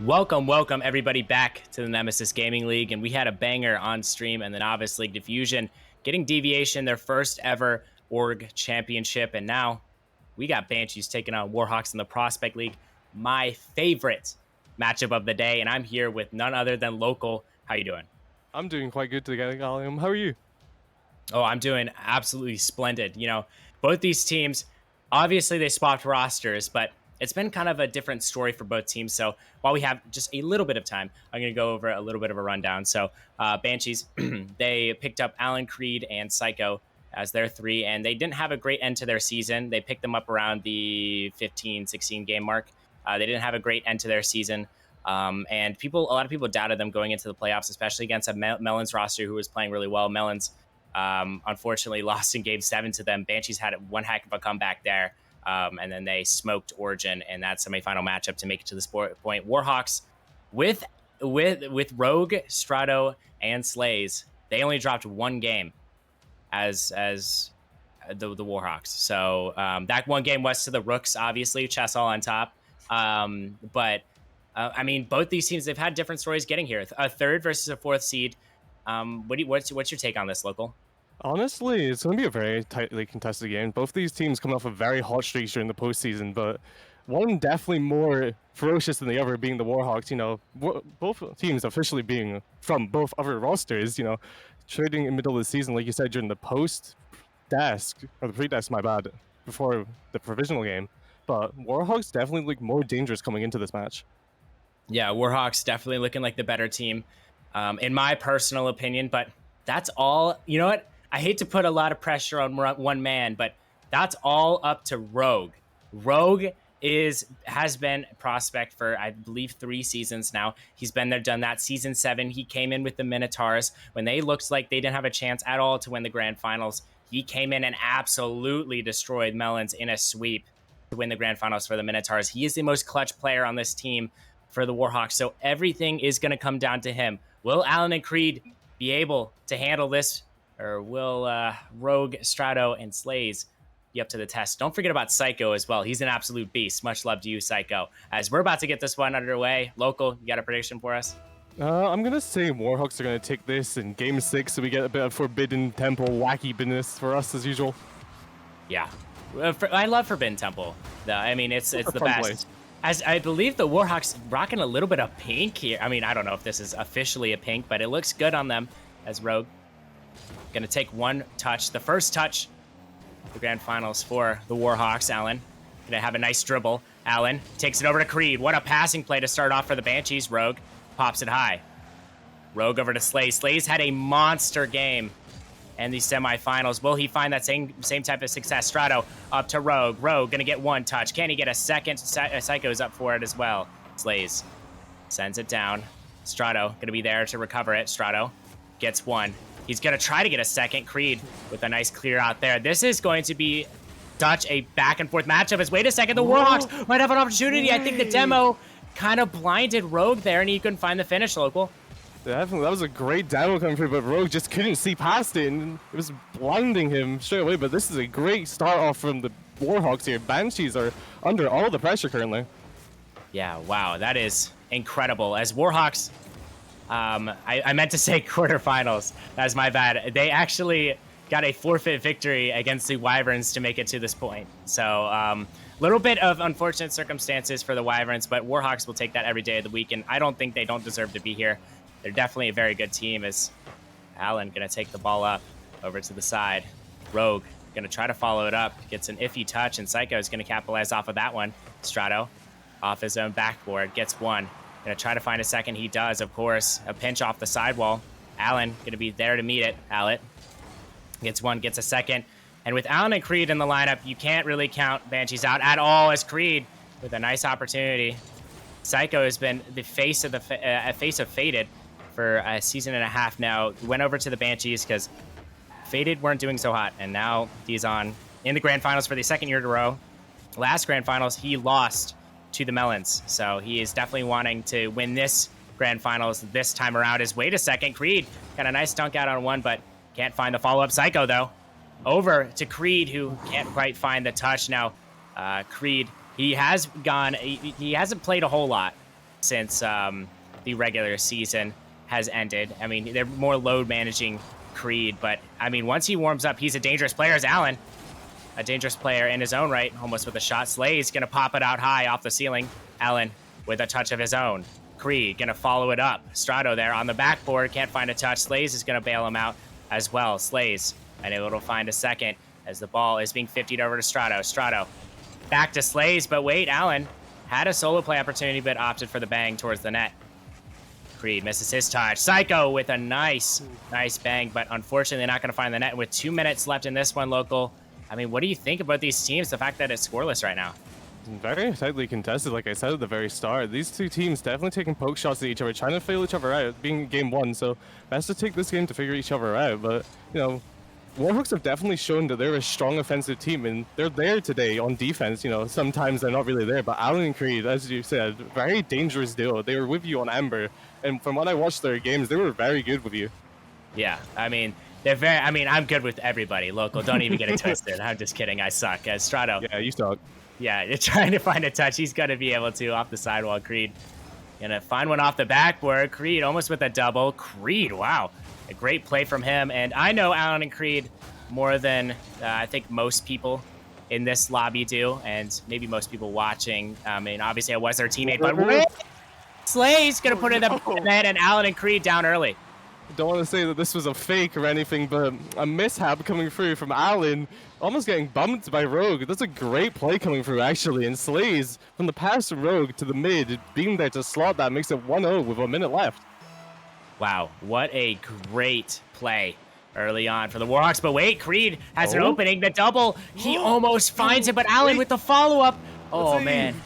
Welcome everybody back to the Nemesis Gaming League, and we had a banger on stream and the Novice League Diffusion getting Deviation their first ever org championship, and now we got Banshees taking on Warhawks in the Prospect League, my favorite matchup of the day, and I'm here with none other than Local. How you doing? I'm doing quite good today, Gallium. How are you? Oh, I'm doing absolutely splendid. You know, both these teams, obviously they swapped rosters, but it's been kind of a different story for both teams. So while we have just a little bit of time, I'm going to go over a little bit of a rundown. So Banshees, they picked up Alan, Creed, and Psycho as their three, and they didn't have a great end to their season. They picked them up around the 15, 16 game mark. They didn't have a great end to their season. And a lot of people doubted them going into the playoffs, especially against a Melons roster who was playing really well. Melons unfortunately lost in game 7 to them. Banshees had one heck of a comeback there. And then they smoked Origin in that semifinal matchup to make it to this point. Warhawks with Rogue, Strato, and Slays, they only dropped one game as the Warhawks. So that one game was to the Rooks, obviously, chess all on top. But I mean, both these teams, they've had different stories getting here. A third versus a fourth seed. What's your take on this, Local? Honestly, it's going to be a very tightly contested game. Both these teams coming off a very hot streaks during the postseason, but one definitely more ferocious than the other, being the Warhawks. You know, both teams officially being from both other rosters. You know, trading in the middle of the season, like you said, during the post-desk, or the pre-desk, my bad, before the provisional game. But Warhawks definitely look more dangerous coming into this match. Yeah, Warhawks definitely looking like the better team, in my personal opinion. But that's all. You know what? I hate to put a lot of pressure on one man, but that's all up to Rogue. Rogue has been a prospect for, I believe, 3 seasons now. He's been there, done that. Season 7, he came in with the Minotaurs when they looked like they didn't have a chance at all to win the grand finals. He came in and absolutely destroyed Melons in a sweep to win the grand finals for the Minotaurs. He is the most clutch player on this team for the Warhawks, so everything is going to come down to him. Will Alan and Creed be able to handle this? Or will Rogue, Strato, and Slays be up to the test? Don't forget about Psycho as well. He's an absolute beast. Much love to you, Psycho. As we're about to get this one underway, Local, you got a prediction for us? I'm going to say Warhawks are going to take this in Game 6, so we get a bit of Forbidden Temple wacky business for us as usual. Yeah. I love Forbidden Temple. I mean, it's the best. Place. As I believe the Warhawks rocking a little bit of pink here. I mean, I don't know if this is officially a pink, but it looks good on them as Rogue. Going to take one touch. The first touch, the grand finals for the Warhawks. Allen going to have a nice dribble. Allen takes it over to Creed. What a passing play to start off for the Banshees. Rogue pops it high. Rogue over to Slays. Slays had a monster game in the semifinals. Will he find that same type of success? Strato up to Rogue. Rogue going to get one touch. Can he get a second? Psycho's up for it as well. Slays sends it down. Strato going to be there to recover it. Strato gets one. He's going to try to get a second. Creed with a nice clear out there. This is going to be such a back-and-forth matchup. As wait a second, the Warhawks might have an opportunity. I think the demo kind of blinded Rogue there, and he couldn't find the finish, Local. Definitely, that was a great demo coming through, but Rogue just couldn't see past it, and it was blinding him straight away. But this is a great start off from the Warhawks here. Banshees are under all the pressure currently. Yeah, wow, that is incredible. As Warhawks... I meant to say quarterfinals. That's my bad. They actually got a forfeit victory against the Wyverns to make it to this point. So, little bit of unfortunate circumstances for the Wyverns, but Warhawks will take that every day of the week, and I don't think they don't deserve to be here. They're definitely a very good team. As Allen going to take the ball up over to the side. Rogue going to try to follow it up. Gets an iffy touch, and Psycho is going to capitalize off of that one. Strato off his own backboard. Gets one. Gonna try to find a second. He does, of course. A pinch off the sidewall. Allen gonna be there to meet it. Allen gets one, gets a second. And with Allen and Creed in the lineup, you can't really count Banshees out at all, as Creed with a nice opportunity. Psycho has been the face of Faded for a season and a half now. Went over to the Banshees because Faded weren't doing so hot, and now he's in the grand finals for the second year in a row. Last grand finals, he lost to the Melons, so he is definitely wanting to win this grand finals this time around. Wait a second, Creed got a nice dunk out on one, but can't find the follow-up. Psycho though, over to Creed, who can't quite find the touch. Now Creed, he hasn't played a whole lot since the regular season has ended. I mean, they're more load managing Creed, but I mean, once he warms up, he's a dangerous player. As Allen, a dangerous player in his own right, almost with a shot. Slay's gonna pop it out high off the ceiling. Allen with a touch of his own. Creed gonna follow it up. Strato there on the backboard, can't find a touch. Slays is gonna bail him out as well. Slays unable to find a second as the ball is being 50'd over to Strato. Strato back to Slays, but wait, Allen had a solo play opportunity, but opted for the bang towards the net. Creed misses his touch. Psycho with a nice bang, but unfortunately not gonna find the net. With 2 minutes left in this one, Local, I mean, what do you think about these teams, the fact that it's scoreless right now? Very tightly contested, like I said at the very start. These two teams definitely taking poke shots at each other, trying to fail each other out, being game one, so best to take this game to figure each other out. But, you know, Warhawks have definitely shown that they're a strong offensive team, and they're there today on defense. You know, sometimes they're not really there, but Allen and Creed, as you said, very dangerous duo. They were with you on Ember, and from what I watched their games, they were very good with you. Yeah, I mean, they're very, I mean, I'm good with everybody, Local. Don't even get it twisted. I'm just kidding. I suck. As Strato. Yeah, you suck. Yeah, you're trying to find a touch. He's going to be able to off the sidewall. Creed gonna find one off the backboard. Creed almost with a double. Creed, wow. A great play from him. And I know Allen and Creed more than I think most people in this lobby do. And maybe most people watching. I mean, obviously I was their teammate, but Slay's going to put it in the net and Allen and Creed down early. Don't want to say that this was a fake or anything, but a mishap coming through from Allen, almost getting bumped by Rogue. That's a great play coming through, actually. And Slays, from the pass to Rogue to the mid, being there to slot that makes it 1-0 with 1 minute left. Wow, what a great play early on for the Warhawks. But wait, Creed has an opening. The double, he almost finds it, but Allen with the follow-up. Oh, man.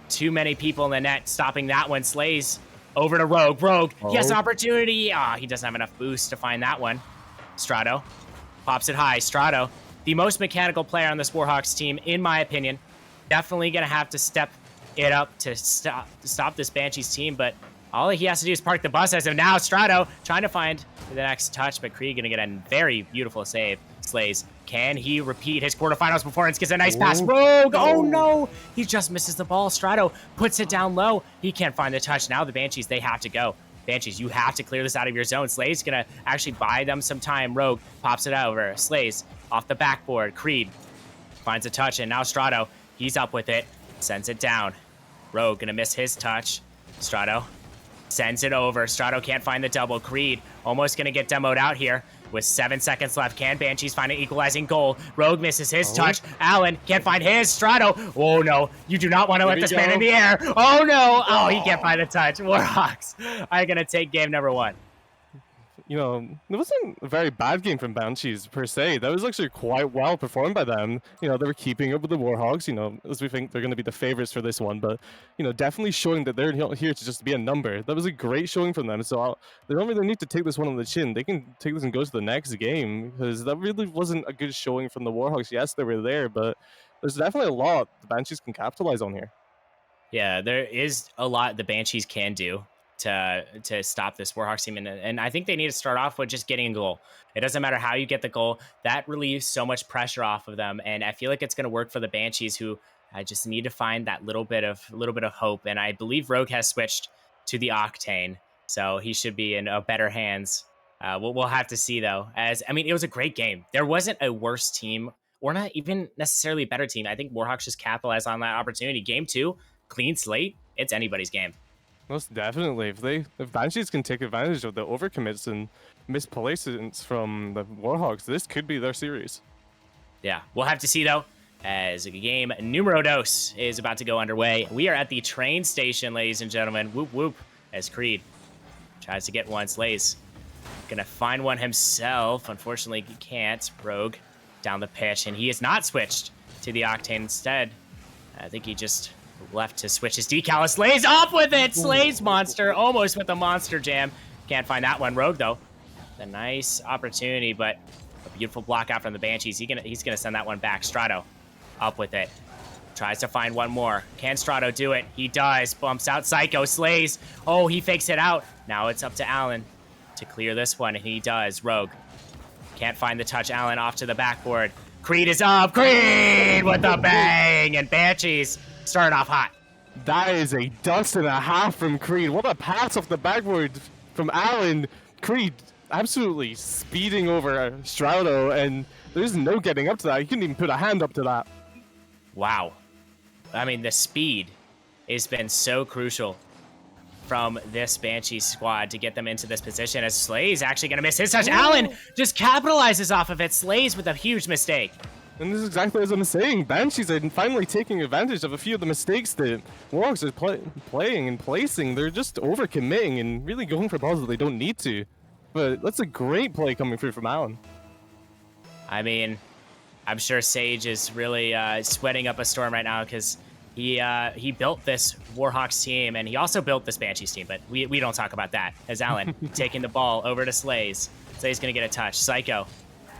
Too many people in the net stopping that one. Slays over to Rogue. Rogue, he has an opportunity. Ah, he doesn't have enough boost to find that one. Strato pops it high. Strato, the most mechanical player on this Warhawks team, in my opinion. Definitely going to have to step it up to stop this Banshees team, but all he has to do is park the bus as of now. Strato trying to find the next touch, but Krieg going to get a very beautiful save. Slays, can he repeat his quarterfinals performance? Gets a nice pass. Rogue, oh no! He just misses the ball. Strato puts it down low. He can't find the touch. Now the Banshees, they have to go. Banshees, you have to clear this out of your zone. Slays going to actually buy them some time. Rogue pops it over. Slays off the backboard. Creed finds a touch, and now Strato, he's up with it. Sends it down. Rogue going to miss his touch. Strato sends it over. Strato can't find the double. Creed almost going to get demoed out here with 7 seconds left. Can Banshees find an equalizing goal? Rogue misses his touch. Allen can't find his. Strato. Oh, no. You do not want to let this man in the air. Oh, no. Oh, he can't find a touch. Warhawks are going to take game number 1. You know, it wasn't a very bad game from Banshees per se. That was actually quite well performed by them. You know, they were keeping up with the Warhawks, you know, as we think they're going to be the favorites for this one. But, you know, definitely showing that they're here to just be a number. That was a great showing from them. So they don't really need to take this one on the chin. They can take this and go to the next game, because that really wasn't a good showing from the Warhawks. Yes, they were there, but there's definitely a lot the Banshees can capitalize on here. Yeah, there is a lot the Banshees can do to stop this Warhawks team. And I think they need to start off with just getting a goal. It doesn't matter how you get the goal. That relieves so much pressure off of them. And I feel like it's going to work for the Banshees, who just need to find that little bit of hope. And I believe Rogue has switched to the Octane, so he should be in better hands. We'll have to see, though. As I mean, it was a great game. There wasn't a worse team, or not even necessarily a better team. I think Warhawks just capitalized on that opportunity. Game 2, clean slate. It's anybody's game. Most definitely. If Banshees can take advantage of the overcommits and misplacements from the Warhawks, this could be their series. Yeah, we'll have to see, though, as game numero dos is about to go underway. We are at the train station, ladies and gentlemen. Whoop, whoop, as Creed tries to get one. Slays gonna find one himself. Unfortunately, he can't. Rogue down the pitch, and he is not switched to the Octane instead. I think he just left to switch his decal. Slays off with it. Slays monster, almost with the monster jam. Can't find that one. Rogue, though, a nice opportunity, but a beautiful block out from the Banshees. He's gonna send that one back. Strato up with it. Tries to find one more. Can Strato do it? He does. Bumps out Psycho. Slays. Oh, he fakes it out. Now it's up to Allen to clear this one, and he does. Rogue can't find the touch. Allen off to the backboard. Creed is up. Creed with the bang, and Banshees starting off hot. That is a dust and a half from Creed. What a pass off the backboard from Allen. Creed absolutely speeding over Stroudo, and there's no getting up to that. He couldn't even put a hand up to that. Wow. I mean, the speed has been so crucial from this Banshee squad to get them into this position, as Slay's actually going to miss his touch. Allen just capitalizes off of it. Slay's with a huge mistake. And this is exactly as I'm saying. Banshees are finally taking advantage of a few of the mistakes that Warhawks are playing and placing. They're just overcommitting and really going for balls that they don't need to. But that's a great play coming through from Allen. I mean, I'm sure Sage is really sweating up a storm right now because he built this Warhawks team, and he also built this Banshees team, but we don't talk about that. As Allen taking the ball over to Slays. Slays going to get a touch. Psycho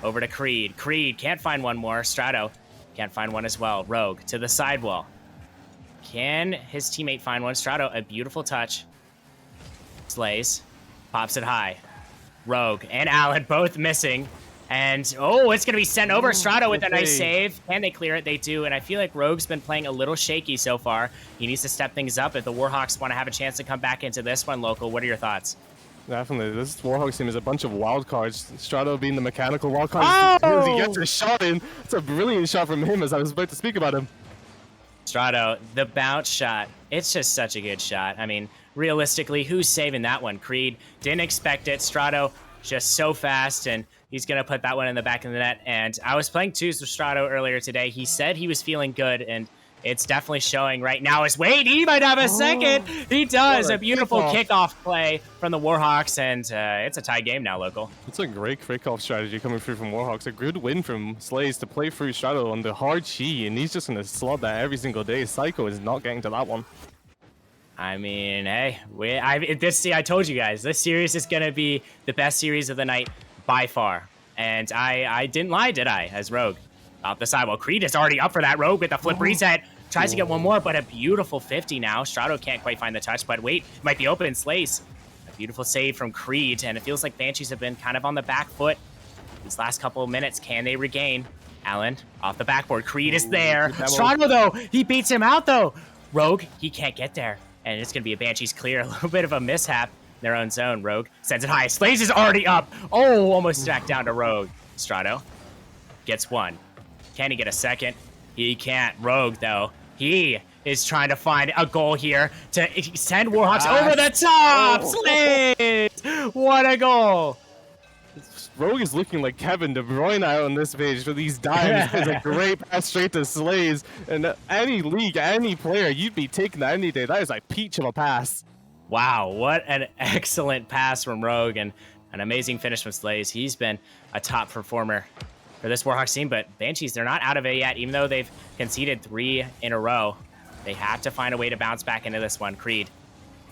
over to Creed. Creed can't find one more. Stroudo can't find one as well. Rogue to the sidewall. Can his teammate find one? Stroudo, a beautiful touch. Slays pops it high. Rogue and Allen both missing. And, oh, it's going to be sent over. Stroudo with a nice save. Can they clear it? They do. And I feel like Rogue's been playing a little shaky so far. He needs to step things up if the Warhawks want to have a chance to come back into this one, Local. What are your thoughts? Definitely. This Warhawks team is a bunch of wild cards. Stroudo being the mechanical wild card. Oh! He gets a shot in. It's a brilliant shot from him, as I was about to speak about him. Stroudo, the bounce shot. It's just such a good shot. I mean, realistically, who's saving that one? Creed didn't expect it. Stroudo just so fast, and he's going to put that one in the back of the net. And I was playing twos with Stroudo earlier today. He said he was feeling good, and it's definitely showing right now. Wait, he might have a second. He does. A beautiful kickoff play from the Warhawks, and it's a tie game now, Local. It's a great kickoff strategy coming through from Warhawks. A good win from Slays to play through Stroudo on the hard chi, and he's just going to slot that every single day. Psycho is not getting to that one. I mean, hey, I told you guys, this series is going to be the best series of the night by far. And I didn't lie, did I, as Rogue? Off the sidewall. Creed is already up for that. Rogue with a flip reset. Tries to get one more, but a beautiful 50 now. Stroudo can't quite find the touch, but wait, might be open. Slays. A beautiful save from Creed, and it feels like Banshees have been kind of on the back foot these last couple of minutes. Can they regain? Allen off the backboard. Creed is there. Stroudo, though, he beats him out, though. Rogue, he can't get there. And it's going to be a Banshees clear. A little bit of a mishap in their own zone. Rogue sends it high. Slays is already up. Oh, almost back down to Rogue. Stroudo gets one. Can he get a second? He can't. Rogue, though, he is trying to find a goal here to send Warhawks over the top. Slays! What a goal. Rogue is looking like Kevin De Bruyne out on this page for these dimes. It's a great pass straight to Slays. And any league, any player, you'd be taking that any day. That is a peach of a pass. Wow, what an excellent pass from Rogue and an amazing finish from Slays. He's been a top performer for this Warhawks team, but Banshees, they're not out of it yet. Even though they've conceded 3 in a row, they have to find a way to bounce back into this one. Creed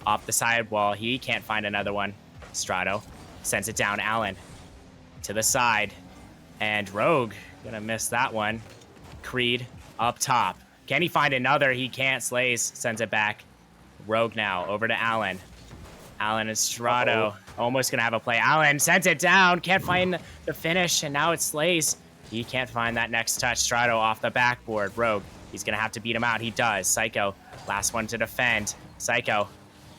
off the sidewall. He can't find another one. Stroudo sends it down. Allen to the side, and Rogue gonna miss that one. Creed up top. Can he find another? He can't. Slays sends it back. Rogue now over to Allen. Allen and Stroudo almost gonna have a play. Allen sends it down. Can't find the finish, and now it's Slays. He can't find that next touch. Stroudo off the backboard. Rogue, he's gonna have to beat him out. He does. Psycho, last one to defend. Psycho,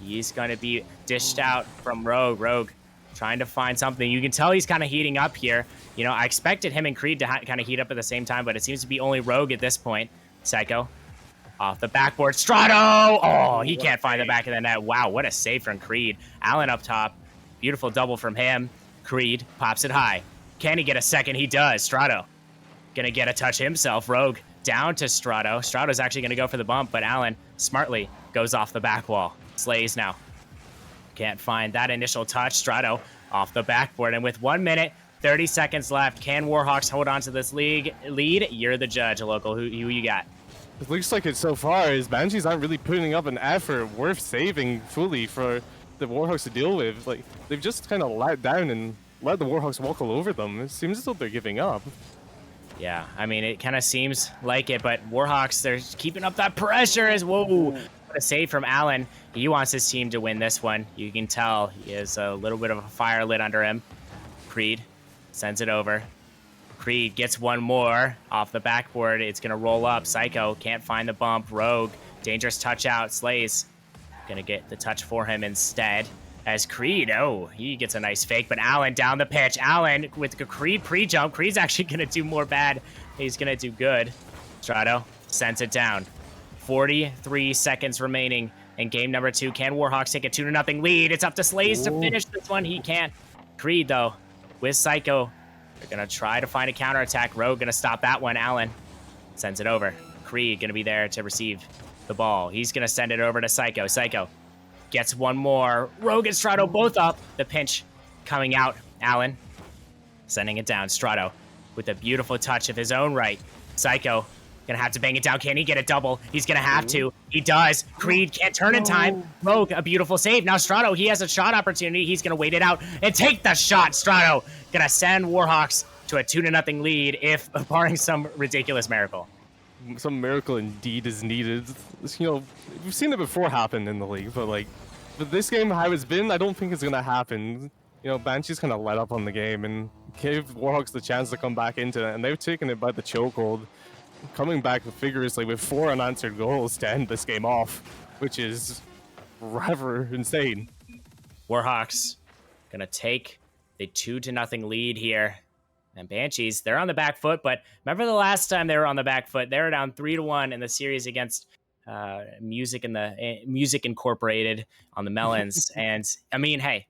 he's gonna be dished out from Rogue. Rogue trying to find something. You can tell he's kind of heating up here. You know, I expected him and Creed to kind of heat up at the same time, but it seems to be only Rogue at this point. Psycho off the backboard. Stroudo! Oh, he can't find the back of the net. Wow, what a save from Creed. Allen up top. Beautiful double from him. Creed pops it high. Can he get a second? He does. Stroudo gonna get a touch himself. Rogue down to Stroudo. Stroudo's actually gonna go for the bump, but Allen smartly goes off the back wall. Slays now. Can't find that initial touch. Stroudo off the backboard. And with 1 minute, 30 seconds left, can Warhawks hold on to this lead? You're the judge, Local. Who you got? It looks like it so far is Banshees aren't really putting up an effort worth saving fully for the Warhawks to deal with. Like, they've just kind of let down and let the Warhawks walk all over them. It seems as though they're giving up. Yeah, I mean, it kind of seems like it, but Warhawks, they're keeping up that pressure as, whoa, what a save from Allen. He wants his team to win this one. You can tell he has a little bit of a fire lit under him. Creed sends it over. Creed gets one more off the backboard. It's going to roll up. Psycho can't find the bump. Rogue Dangerous touch out. Slays gonna get the touch for him instead. As Creed, oh, he gets a nice fake, but Allen down the pitch. Allen with the Creed pre-jump. Creed's actually gonna do more bad. He's gonna do good. Strato sends it down. 43 seconds remaining in game number 2. Can Warhawks take a 2-0 lead? It's up to Slays to finish this one. He can't. Creed, though, with Psycho, they're going to try to find a counterattack. Rogue going to stop that one. Allen sends it over. Creed going to be there to receive the ball. He's going to send it over to Psycho. Psycho gets one more. Rogue and Strato both up. The pinch coming out. Allen sending it down. Strato with a beautiful touch of his own right. Psycho gonna have to bang it down. Can he get a double? He's gonna have to. He does. Creed can't turn in time. Rogue, a beautiful save. Now Strato, he has a shot opportunity. He's gonna wait it out and take the shot. Strato gonna send Warhawks to a 2-0 lead, if barring some ridiculous miracle. Some miracle indeed is needed. You know, we've seen it before happen in the league, but like, with this game how it's been, I don't think it's gonna happen. You know, Banshees kind of let up on the game and gave Warhawks the chance to come back into it, and they've taken it by the chokehold, coming back vigorously with 4 unanswered goals to end this game off, which is rather insane. Warhawks gonna take the 2-0 lead here. And Banshees, they're on the back foot, but remember the last time they were on the back foot? They were down 3-1 in the series against Music Incorporated on the Melons. And I mean, hey,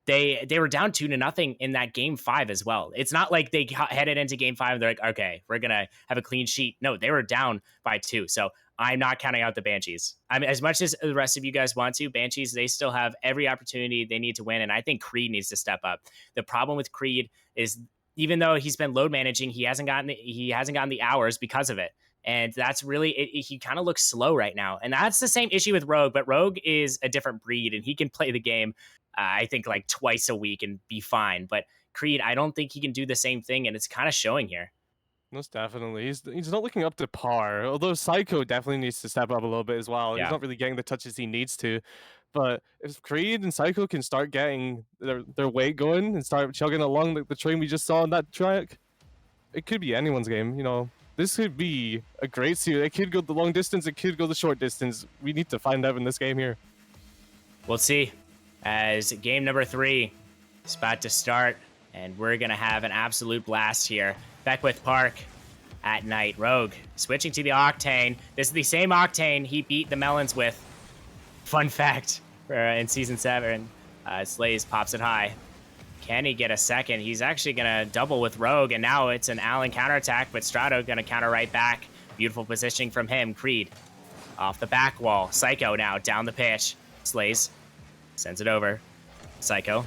they were down 2-0 in that game 5 as well. It's not like they headed into game 5 and they're like, okay, we're gonna have a clean sheet. No, they were down by 2. So I'm not counting out the Banshees. I mean, as much as the rest of you guys want to, Banshees, they still have every opportunity they need to win, and I think Creed needs to step up. The problem with Creed is, even though he's been load managing, he hasn't gotten the hours because of it. And that's really, he kind of looks slow right now. And that's the same issue with Rogue, but Rogue is a different breed and he can play the game, I think, like twice a week and be fine. But Creed, I don't think he can do the same thing, and it's kind of showing here. Most definitely. He's not looking up to par, although Psycho definitely needs to step up a little bit as well. Yeah. He's not really getting the touches he needs to. But if Creed and Psycho can start getting their weight going and start chugging along the train we just saw on that track, it could be anyone's game. You know, this could be a great series. It could go the long distance, it could go the short distance. We need to find out in this game here. We'll see, as game number 3 is about to start, and we're going to have an absolute blast here. Beckwith Park at night. Rogue switching to the Octane. This is the same Octane he beat the Melons with. Fun fact, in Season 7, Slays pops it high. Can he get a second? He's actually going to double with Rogue, and now it's an Allen counterattack, but Strato going to counter right back. Beautiful positioning from him. Creed off the back wall. Psycho now down the pitch. Slays sends it over. Psycho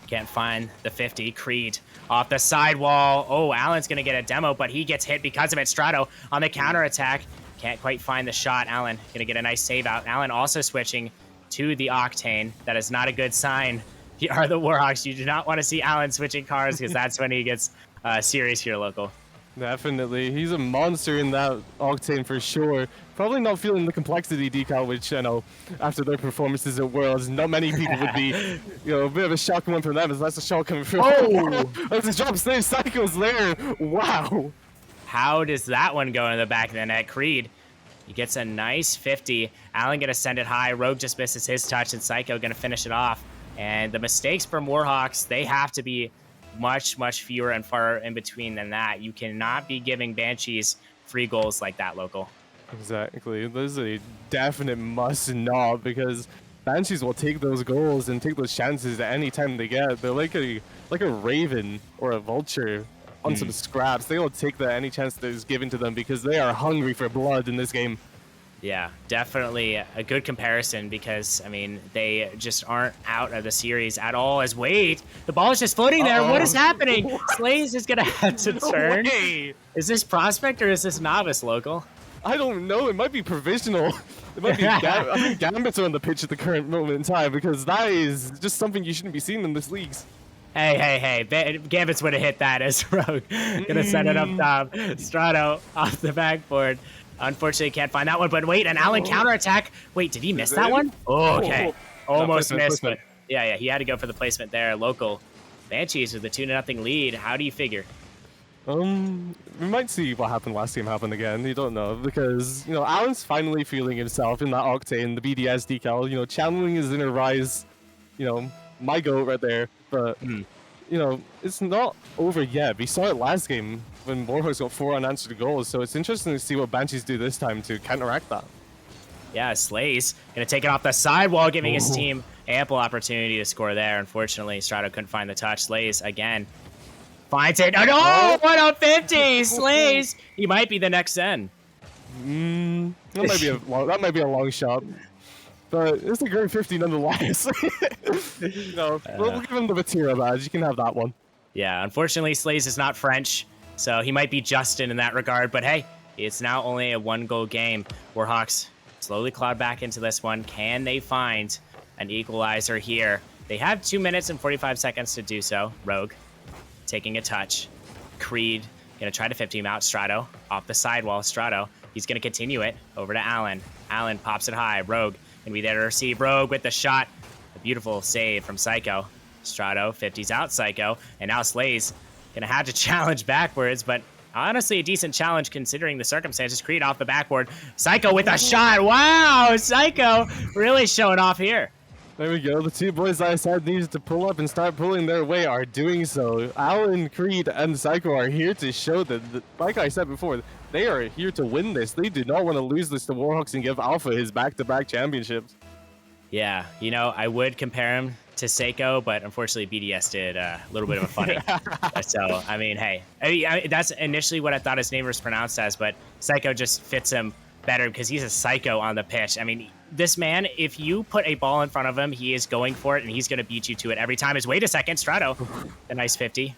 can't find the 50. Creed off the sidewall. Oh, Allen's going to get a demo, but he gets hit because of it. Strato on the counterattack. Can't quite find the shot. Allen going to get a nice save out. Allen also switching to the Octane. That is not a good sign. You are the Warhawks. You do not want to see Allen switching cars, because that's when he gets serious here, local. Definitely. He's a monster in that Octane for sure. Probably not feeling the complexity decal, which, you know, after their performances at Worlds, not many people would be, you know, a bit of a shock coming from them, as that's a shock coming from. Oh! That's a drop save. Psycho's there. Wow. How does that one go in the back of the net? Creed, he gets a nice 50. Allen going to send it high. Rogue just misses his touch, and Psycho going to finish it off. And the mistakes from Warhawks, they have to be much, much fewer and far in between than that. You cannot be giving Banshees free goals like that, local. Exactly. This is a definite must not, because Banshees will take those goals and take those chances at any time they get. They're like a raven or a vulture on some scraps. They will take that any chance that is given to them, because they are hungry for blood in this game. Yeah, definitely a good comparison, because, I mean, they just aren't out of the series at all. As wait, the ball is just floating there. What is happening? Slays is going to have to turn. Way. Is this prospect or is this novice, local? I don't know. It might be provisional. It might be I think Gambits are on the pitch at the current moment in time, because that is just something you shouldn't be seeing in this leagues. Hey. Gambits would have hit that as Rogue. Gonna send it up top. Strato off the backboard. Unfortunately, can't find that one. But wait, an Allen counterattack. Wait, did he miss that one? Oh, okay. Almost missed, but yeah, he had to go for the placement there. Local Banshees with a 2-0 lead. How do you figure? We might see what happened last game happen again. You don't know because Alan's finally feeling himself in that Octane, the BDS decal. Channeling his inner rise. My goat right there. But it's not over yet. We saw it last game when Warhawks got 4 unanswered goals. So it's interesting to see what Banshees do this time to counteract that. Yeah, Slays gonna take it off the sidewall, giving his team ample opportunity to score there. Unfortunately, Strato couldn't find the touch. Slays again. Finds it. Oh no! 150! Slays! He might be the next Zen. That might be a long shot. But it's a great 50 nonetheless. We'll give him the Vatira badge. You can have that one. Yeah, unfortunately, Slays is not French, so he might be Justin in that regard. But hey, it's now only a 1-goal game. Warhawks slowly clawed back into this one. Can they find an equalizer here? They have 2 minutes and 45 seconds to do so. Rogue taking a touch. Creed gonna try to 50 him out. Strato off the sidewall. Strato, he's gonna continue it over to Allen. Allen pops it high. Rogue gonna be there to receive. Rogue with the shot. A beautiful save from Psycho. Strato 50's out Psycho, and now Slays gonna have to challenge backwards, but honestly a decent challenge considering the circumstances. Creed off the backboard. Psycho with a shot. Wow, Psycho really showing off here. There we go. The two boys I said needed to pull up and start pulling their way are doing so. Alan, Creed, and Psycho are here to show that, like I said before, they are here to win this. They do not want to lose this to Warhawks and give Alpha his back-to-back championships. Yeah, I would compare him to Seiko, but unfortunately BDS did a little bit of a funny. So, I mean, hey. That's initially what I thought his name was pronounced as, but Psycho just fits him better because he's a psycho on the pitch. I mean, this man, if you put a ball in front of him, he is going for it, and he's going to beat you to it every time. Wait a second, Strato. A nice 50.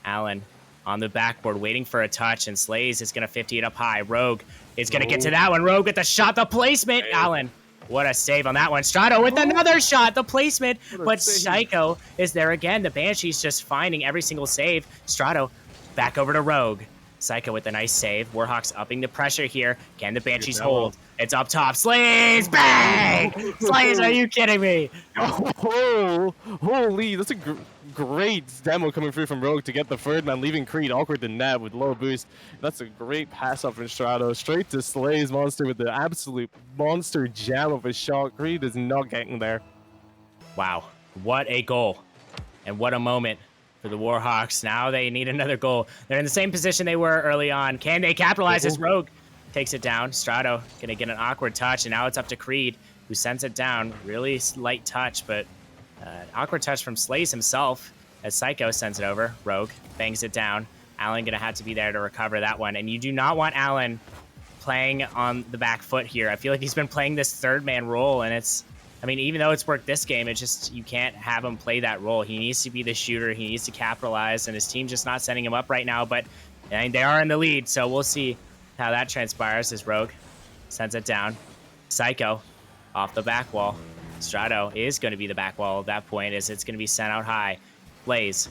Allen on the backboard waiting for a touch, and Slays is going to 50 it up high. Rogue is going to get to that one. Rogue with the shot, the placement. Allen. What a save on that one. Strato with another shot, the placement, but Psycho is there again. The Banshees just finding every single save. Strato back over to Rogue. Psycho with a nice save. Warhawks upping the pressure here. Can the Banshees hold? It's up top. Slays! Bang! Slays, are you kidding me? Oh, holy, that's a great demo coming through from Rogue to get the third man, leaving Creed awkward to net with low boost. That's a great pass up from Strato. Straight to Slays Monster with the absolute monster jam of a shot. Creed is not getting there. Wow, what a goal. And what a moment for the Warhawks. Now they need another goal. They're in the same position they were early on. Can they capitalize as Rogue takes it down? Strato gonna get an awkward touch, and now it's up to Creed, who sends it down. Really light touch, but awkward touch from Slays himself as Psycho sends it over. Rogue bangs it down. Allen gonna have to be there to recover that one, and you do not want Allen playing on the back foot here. I feel like he's been playing this third man role, and even though it's worked this game, it's just, you can't have him play that role. He needs to be the shooter. He needs to capitalize, and his team's just not setting him up right now, but they are in the lead, so we'll see how that transpires as Rogue sends it down. Psycho off the back wall. Strato is going to be the back wall at that point, as it's going to be sent out high. Blaze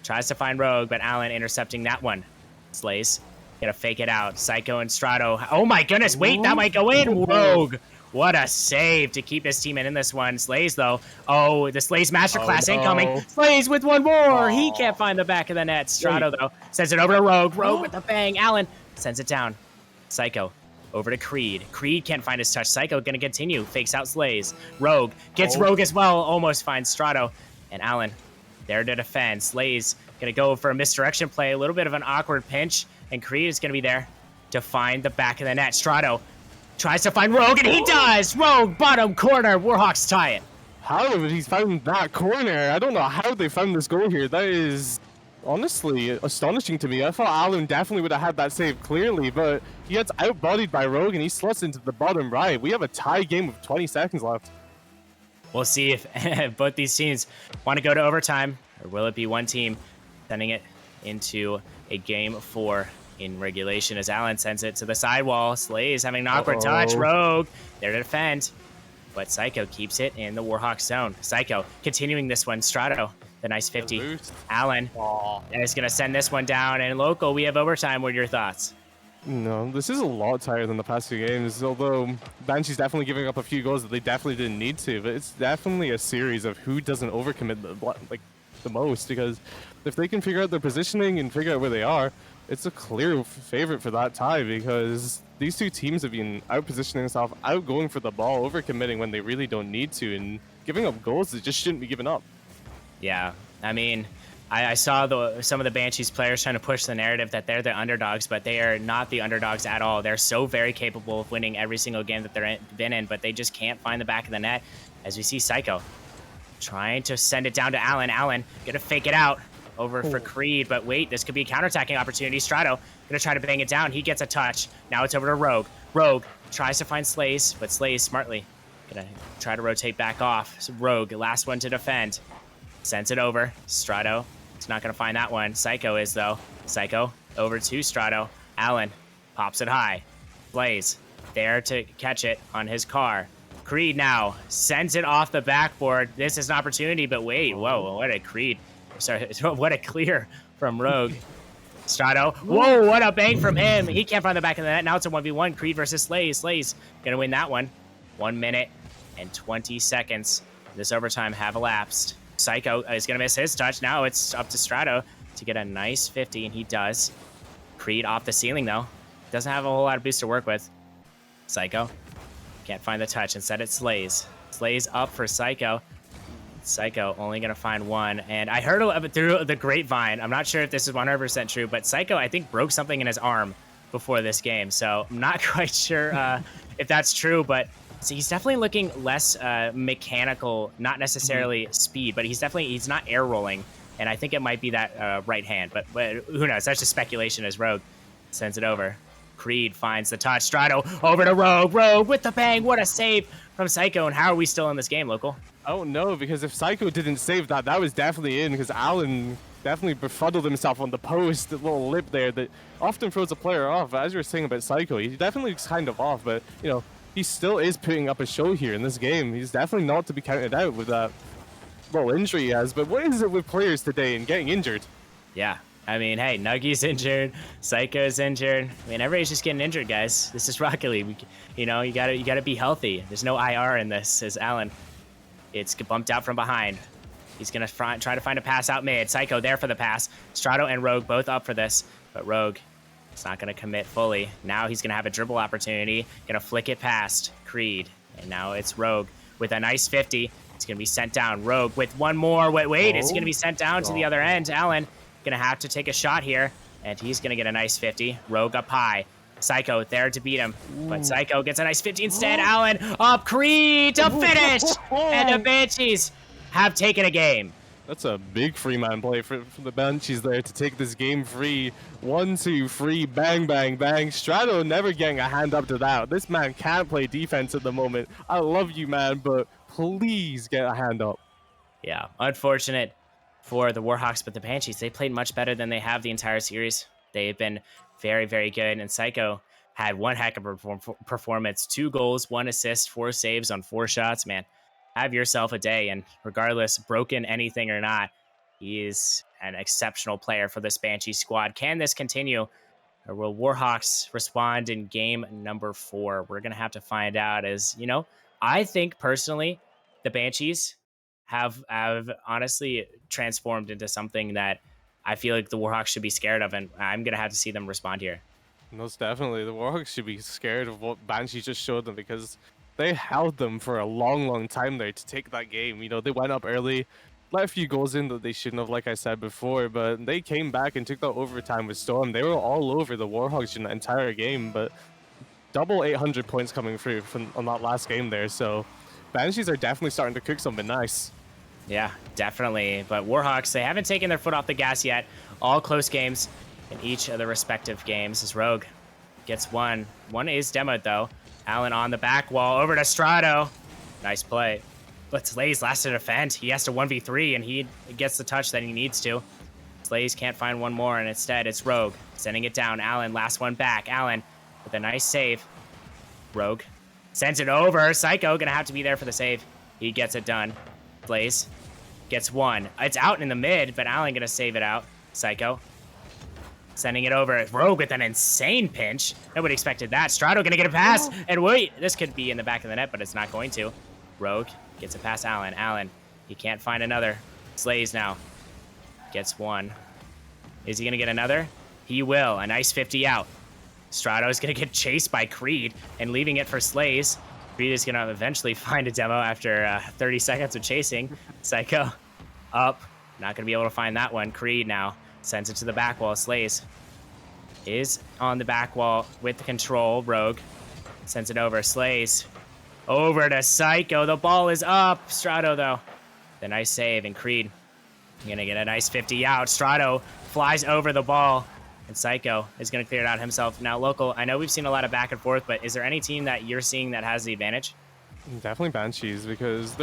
tries to find Rogue, but Allen intercepting that one. Slays gonna fake it out. Psycho and Strato. Oh my goodness, wait, that might go in. Rogue. What a save to keep his team in this one. Slays, though. Oh, the Slays masterclass incoming. Slays with one more. He can't find the back of the net. Strato, though, sends it over to Rogue. Rogue with the bang. Allen sends it down. Psycho over to Creed. Creed can't find his touch. Psycho going to continue. Fakes out Slays. Rogue gets Rogue as well. Almost finds Strato. And Allen there to defend. Slays going to go for a misdirection play. A little bit of an awkward pinch. And Creed is going to be there to find the back of the net. Strato tries to find Rogue, and he does! Rogue, bottom corner. Warhawks tie it. How did he find that corner? I don't know how they found this goal here. That is honestly astonishing to me. I thought Allen definitely would have had that save clearly, but he gets outbodied by Rogue, and he slots into the bottom right. We have a tie game with 20 seconds left. We'll see if both these teams want to go to overtime, or will it be one team sending it into a game 4 in regulation as Allen sends it to the sidewall. Slays having an awkward touch. Rogue there to defend, but Psycho keeps it in the Warhawk zone. Psycho continuing this one. Strato, the nice 50. Allen is going to send this one down, and local, we have overtime. What are your thoughts? No, this is a lot tighter than the past 2 games, although Banshee's definitely giving up a few goals that they definitely didn't need to, but it's definitely a series of who doesn't overcommit the most, because if they can figure out their positioning and figure out where they are, it's a clear favorite for that tie, because these two teams have been out positioning themselves, out going for the ball, overcommitting when they really don't need to, and giving up goals that just shouldn't be given up. Yeah, I mean, I saw some of the Banshees players trying to push the narrative that they're the underdogs, but they are not the underdogs at all. They're so very capable of winning every single game that they're been in, but they just can't find the back of the net. As we see Psycho trying to send it down to Allen. Allen gonna fake it out over for Creed, but wait, this could be a counterattacking opportunity. Strato gonna try to bang it down. He gets a touch. Now it's over to Rogue. Rogue tries to find Slays, but Slays smartly gonna try to rotate back off. So Rogue, last one to defend. Sends it over. Strato, it's not going to find that one. Psycho is, though. Psycho over to Strato. Allen pops it high. Blaze there to catch it on his car. Creed now sends it off the backboard. This is an opportunity, but wait. Whoa, what a Creed. Sorry, what a clear from Rogue. Strato. Whoa, what a bang from him. He can't find the back of the net. Now it's a 1v1. Creed versus Slays. Slays going to win that one. 1 minute and 20 seconds. This overtime have elapsed. Psycho is going to miss his touch. Now it's up to Strato to get a nice 50, and he does. Creed off the ceiling, though. Doesn't have a whole lot of boost to work with. Psycho can't find the touch. Instead, it Slays. Slays up for Psycho. Psycho only going to find one. And I heard of it through the grapevine. I'm not sure if this is 100% true, but Psycho, I think, broke something in his arm before this game. So I'm not quite sure if that's true, but so he's definitely looking less mechanical, not necessarily speed, but he's not air rolling, and I think it might be that right hand, but who knows? That's just speculation as Rogue sends it over. Creed finds the touch. Strato over to Rogue. Rogue with the bang. What a save from Psycho, and how are we still in this game, Local? Oh no, because if Psycho didn't save that, that was definitely in, because Allen definitely befuddled himself on the post, the little lip there that often throws a player off. As you were saying about Psycho, he definitely looks kind of off, but, you know, he still is putting up a show here in this game. He's definitely not to be counted out with that little injury he has. But what is it with players today and getting injured? Yeah. I mean, hey, Nuggy's injured, Psycho's injured. I mean, everybody's just getting injured, guys. This is Rocket League. You know, you gotta be healthy. There's no IR in this, says Allen. It's bumped out from behind. He's gonna try to find a pass out mid. Psycho there for the pass. Strato and Rogue both up for this, but Rogue, it's not going to commit fully. Now he's going to have a dribble opportunity. Going to flick it past Creed. And now it's Rogue with a nice 50. It's going to be sent down. Rogue with one more. Wait. It's going to be sent down to the other end. Allen going to have to take a shot here. And he's going to get a nice 50. Rogue up high. Psycho there to beat him. But Psycho gets a nice 50 instead. Allen up Creed to finish. And the Banshees have taken a game. That's a big free man play from the Banshees there to take this game free. 1, 2, 3, bang, bang, bang. Strato never getting a hand up to that. This man can't play defense at the moment. I love you, man, but please get a hand up. Yeah, unfortunate for the Warhawks, but the Banshees, they played much better than they have the entire series. They've been very, very good, and Psycho had one heck of a performance. 2 goals, 1 assist, 4 saves on 4 shots, man. Have yourself a day, and regardless, broken anything or not, he is an exceptional player for this Banshee squad. Can this continue, or will Warhawks respond in game number 4? We're going to have to find out. As you know, I think personally, the Banshees have honestly transformed into something that I feel like the Warhawks should be scared of, and I'm going to have to see them respond here. Most definitely. The Warhawks should be scared of what Banshees just showed them, because they held them for a long, long time there to take that game. You know, they went up early, let a few goals in that they shouldn't have, like I said before, but they came back and took that overtime with Storm. They were all over the Warhawks in the entire game, but double 800 points coming through on that last game there. So Banshees are definitely starting to cook something nice. Yeah, definitely. But Warhawks, they haven't taken their foot off the gas yet. All close games in each of the respective games. As Rogue gets one. One is demoed, though. Allen on the back wall, over to Strato. Nice play. But Slays last to defend. He has to 1v3, and he gets the touch that he needs to. Slays can't find one more, and instead it's Rogue sending it down. Allen, last one back. Allen with a nice save. Rogue sends it over. Psycho gonna have to be there for the save. He gets it done. Blaze gets one. It's out in the mid, but Allen gonna save it out. Psycho sending it over. Rogue with an insane pinch. Nobody expected that. Strato gonna get a pass. And wait, this could be in the back of the net, but it's not going to. Rogue gets it past Allen. Allen, he can't find another. Slays now. Gets one. Is he going to get another? He will. A nice 50 out. Strato is going to get chased by Creed and leaving it for Slays. Creed is going to eventually find a demo after 30 seconds of chasing. Psycho up. Not going to be able to find that one. Creed now sends it to the back wall. Slays is on the back wall with the control. Rogue sends it over. Slays over to Psycho. The ball is up. Strato, though. The nice save. And Creed going to get a nice 50 out. Strato flies over the ball. And Psycho is going to clear it out himself. Now, Local, I know we've seen a lot of back and forth, but is there any team that you're seeing that has the advantage? Definitely Banshees, because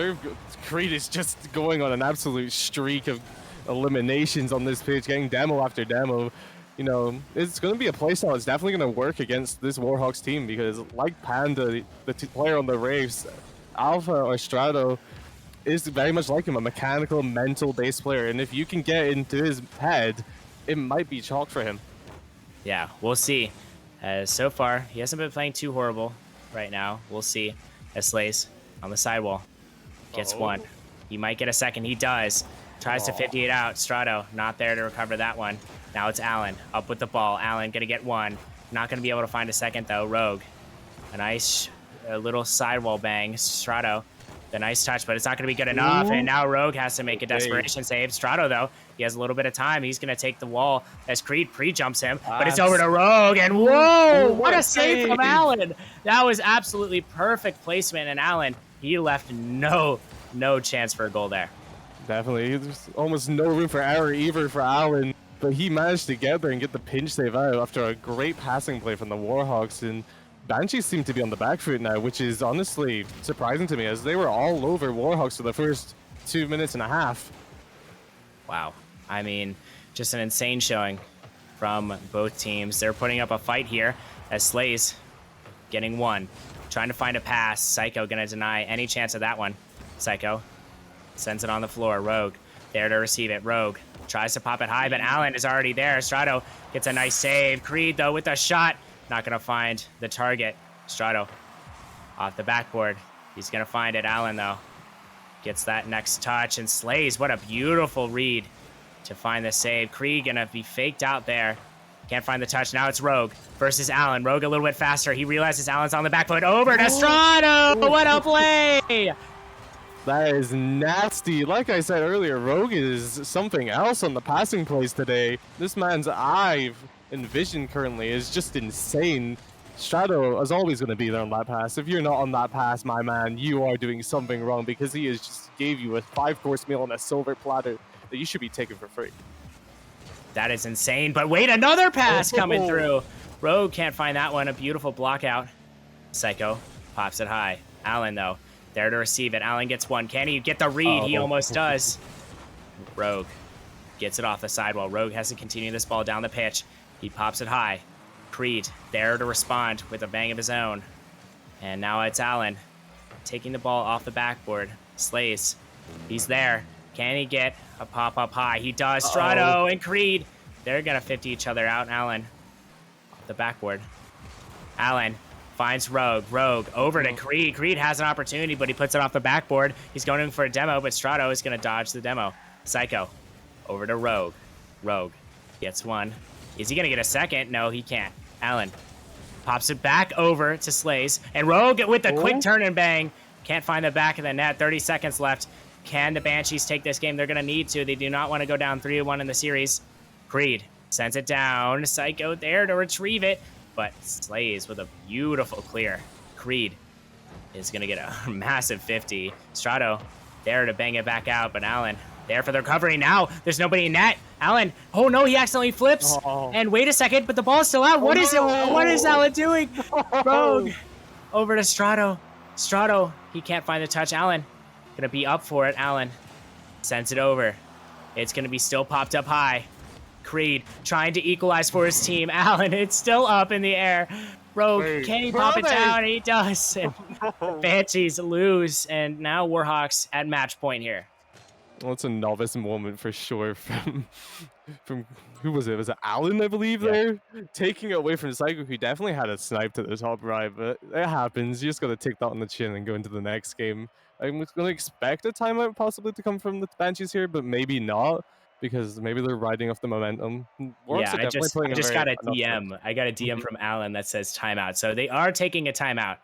Creed is just going on an absolute streak of eliminations on this pitch, getting demo after demo. You know, it's going to be a playstyle that's definitely going to work against this Warhawks team, because like Panda, the player on the Wraiths, Alpha or Strato is very much like him, a mechanical, mental base player. And if you can get into his head, it might be chalk for him. Yeah, we'll see. So far, he hasn't been playing too horrible right now. We'll see. As Slays on the sidewall gets one. He might get a second. He does. Tries to 58 out. Strato not there to recover that one. Now it's Allen up with the ball. Allen gonna get one. Not gonna be able to find a second though. Rogue. A nice little sidewall bang. Strato. The nice touch, but it's not going to be good enough. And now Rogue has to make a desperation save. Strato, though, he has a little bit of time. He's going to take the wall as Creed pre-jumps him. But it's over to Rogue. And whoa, what a save from Allen. That was absolutely perfect placement. And Allen, he left no chance for a goal there. Definitely. There's almost no room for error either for Allen. But he managed to get there and get the pinch save out after a great passing play from the Warhawks. And Banshees seem to be on the back foot now, which is honestly surprising to me, as they were all over Warhawks for the first 2.5 minutes. Wow. I mean, just an insane showing from both teams. They're putting up a fight here as Slays getting one. Trying to find a pass. Psycho going to deny any chance of that one. Psycho sends it on the floor. Rogue there to receive it. Rogue tries to pop it high, but Allen is already there. Strato gets a nice save. Creed, though, with a shot. Not going to find the target. Strato off the backboard. He's going to find it. Allen, though, gets that next touch. And Slays, what a beautiful read to find the save. Creed going to be faked out there. Can't find the touch. Now it's Rogue versus Allen. Rogue a little bit faster. He realizes Allen's on the back foot. Over to Strato. What a play. That is nasty. Like I said earlier, Rogue is something else on the passing plays today. This man's eye and vision currently is just insane. Strato is always going to be there on that pass. If you're not on that pass, my man, you are doing something wrong, because he has just gave you a 5-course meal on a silver platter that you should be taking for free. That is insane. But wait, another pass coming through. Rogue can't find that one. A beautiful block out. Psycho pops it high. Allen, though, there to receive it. Allen gets one. Can he get the read? He almost does. Rogue gets it off the sidewall. Rogue has to continue this ball down the pitch. He pops it high. Creed there to respond with a bang of his own. And now it's Allen taking the ball off the backboard. Slays, he's there. Can he get a pop up high? He does. Strato and Creed, they're going to 50 each other out. Allen off the backboard. Allen finds Rogue. Rogue over to Creed. Creed has an opportunity, but he puts it off the backboard. He's going in for a demo, but Strato is going to dodge the demo. Psycho over to Rogue. Rogue gets one. Is he going to get a second? No, he can't. Allen pops it back over to Slays. And Rogue with the quick turn and bang. Can't find the back of the net. 30 seconds left. Can the Banshees take this game? They're going to need to. They do not want to go down 3-1 in the series. Creed sends it down. Psycho there to retrieve it. But Slays with a beautiful clear. Creed is going to get a massive 50. Strato there to bang it back out. But Allen there for the recovery. Now there's nobody in net. Allen, oh no, he accidentally flips. And wait a second, but the ball's still out. What is it? What is Allen doing? Rogue over to Strato. Strato, he can't find the touch. Allen gonna be up for it. Allen sends it over. It's gonna be still popped up high. Creed trying to equalize for his team. Allen, it's still up in the air. Rogue, can he pop it down? He does. And Banshees lose, and now Warhawks at match point here. Well, it's a novice moment for sure from who was it? Was it Allen, I believe, there? Taking it away from Psycho, who definitely had a snipe to the top right, but it happens. You just got to take that on the chin and go into the next game. I'm going to expect a timeout possibly to come from the Banshees here, but maybe not. because maybe they're riding off the momentum. Yeah, Warhawks are definitely playing I a just very got a unorthodox. DM. I got a DM from Alan that says timeout. So they are taking a timeout.